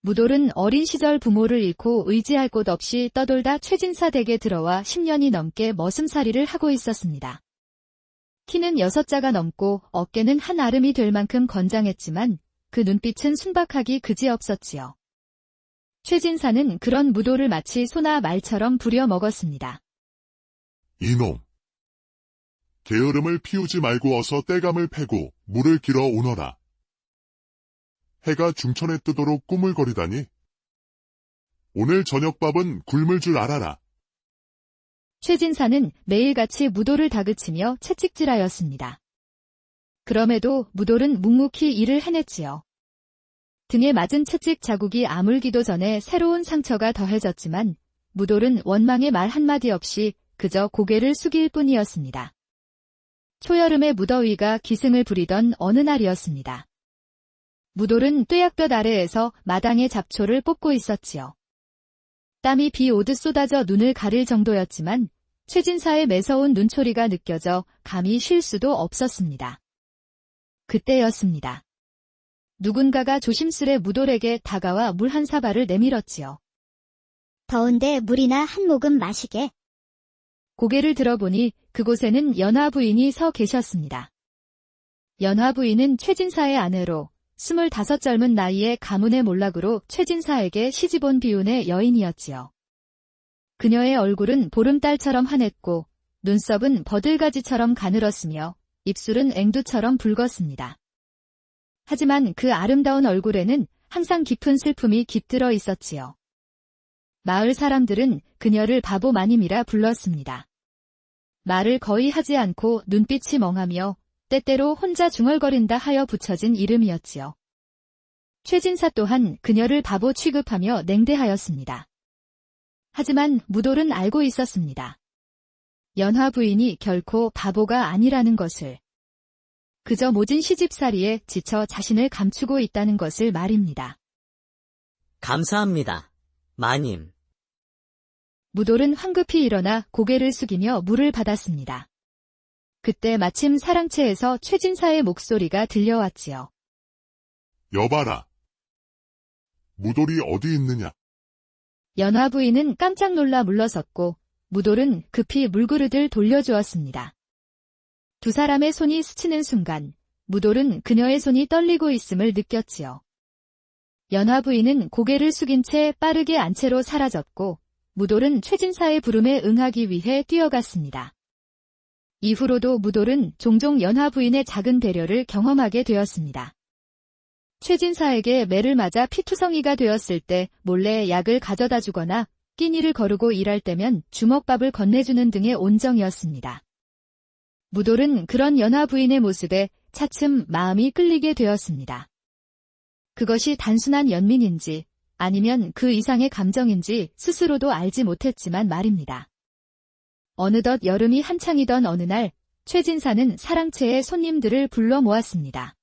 무돌은 어린 시절 부모를 잃고 의지할 곳 없이 떠돌다 최진사 댁에 들어와 10년이 넘게 머슴살이를 하고 있었습니다. 키는 6자가 넘고 어깨는 한 아름이 될 만큼 건장했지만 그 눈빛은 순박하기 그지없었지요. 최진사는 그런 무돌을 마치 소나 말처럼 부려먹었습니다. 이놈! 게으름을 피우지 말고 어서 떼감을 패고 물을 길어 오너라. 해가 중천에 뜨도록 꾸물거리다니. 오늘 저녁밥은 굶을 줄 알아라. 최진사는 매일같이 무돌을 다그치며 채찍질하였습니다. 그럼에도 무돌은 묵묵히 일을 해냈지요. 등에 맞은 채찍 자국이 아물기도 전에 새로운 상처가 더해졌지만 무돌은 원망의 말 한마디 없이 그저 고개를 숙일 뿐이었습니다. 초여름의 무더위가 기승을 부리던 어느 날이었습니다. 무돌은 뙤약볕 아래에서 마당의 잡초를 뽑고 있었지요. 땀이 비 오듯 쏟아져 눈을 가릴 정도였지만 최진사의 매서운 눈초리가 느껴져 감히 쉴 수도 없었습니다. 그때였습니다. 누군가가 조심스레 무돌에게 다가와 물 한 사발을 내밀었지요. 더운데 물이나 한 모금 마시게. 고개를 들어보니 그곳에는 연화 부인이 서 계셨습니다. 연화 부인은 최진사의 아내로 25 젊은 나이에 가문의 몰락으로 최진사에게 시집온 비운의 여인이었지요. 그녀의 얼굴은 보름달처럼 환했고 눈썹은 버들가지처럼 가늘었으며 입술은 앵두처럼 붉었습니다. 하지만 그 아름다운 얼굴에는 항상 깊은 슬픔이 깃들어 있었지요. 마을 사람들은 그녀를 바보 마님이라 불렀습니다. 말을 거의 하지 않고 눈빛이 멍하며 때때로 혼자 중얼거린다 하여 붙여진 이름이었지요. 최진사 또한 그녀를 바보 취급하며 냉대하였습니다. 하지만 무돌은 알고 있었습니다. 연화 부인이 결코 바보가 아니라는 것을. 그저 모진 시집살이에 지쳐 자신을 감추고 있다는 것을 말입니다. 감사합니다, 마님. 무돌은 황급히 일어나 고개를 숙이며 물을 받았습니다. 그때 마침 사랑채에서 최진사의 목소리가 들려왔지요. 여봐라. 무돌이 어디 있느냐? 연화 부인은 깜짝 놀라 물러섰고 무돌은 급히 물그릇을 돌려주었습니다. 두 사람의 손이 스치는 순간 무돌은 그녀의 손이 떨리고 있음을 느꼈지요. 연화 부인은 고개를 숙인 채 빠르게 안채로 사라졌고 무돌은 최진사의 부름에 응하기 위해 뛰어갔습니다. 이후로도 무돌은 종종 연화 부인의 작은 배려를 경험하게 되었습니다. 최진사에게 매를 맞아 피투성이가 되었을 때 몰래 약을 가져다 주거나 끼니를 거르고 일할 때면 주먹밥을 건네주는 등의 온정이었습니다. 무돌은 그런 연화 부인의 모습에 차츰 마음이 끌리게 되었습니다. 그것이 단순한 연민인지 아니면 그 이상의 감정인지 스스로도 알지 못했지만 말입니다. 어느덧 여름이 한창이던 어느 날 최진사는 사랑채에 손님들을 불러 모았습니다.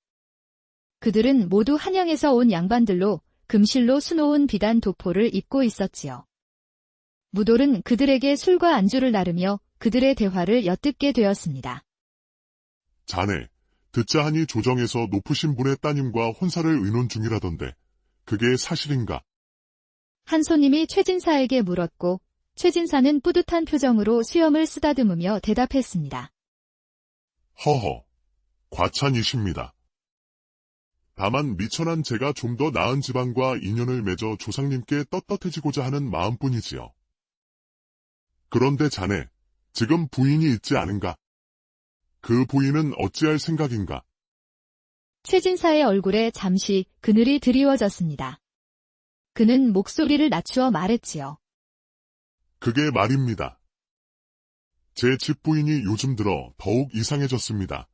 그들은 모두 한양에서 온 양반들로 금실로 수놓은 비단 도포를 입고 있었지요. 무돌은 그들에게 술과 안주를 나르며 그들의 대화를 엿듣게 되었습니다. 자네, 듣자 하니 조정에서 높으신 분의 따님과 혼사를 의논 중이라던데 그게 사실인가? 한 손님이 최진사에게 물었고 최진사는 뿌듯한 표정으로 수염을 쓰다듬으며 대답했습니다. 허허, 과찬이십니다. 다만 미천한 제가 좀 더 나은 집안과 인연을 맺어 조상님께 떳떳해지고자 하는 마음뿐이지요. 그런데 자네, 지금 부인이 있지 않은가? 그 부인은 어찌할 생각인가? 최진사의 얼굴에 잠시 그늘이 드리워졌습니다. 그는 목소리를 낮추어 말했지요. 그게 말입니다. 제 집부인이 요즘 들어 더욱 이상해졌습니다.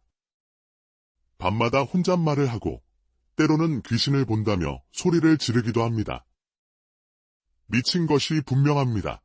밤마다 혼잣말을 하고 때로는 귀신을 본다며 소리를 지르기도 합니다. 미친 것이 분명합니다.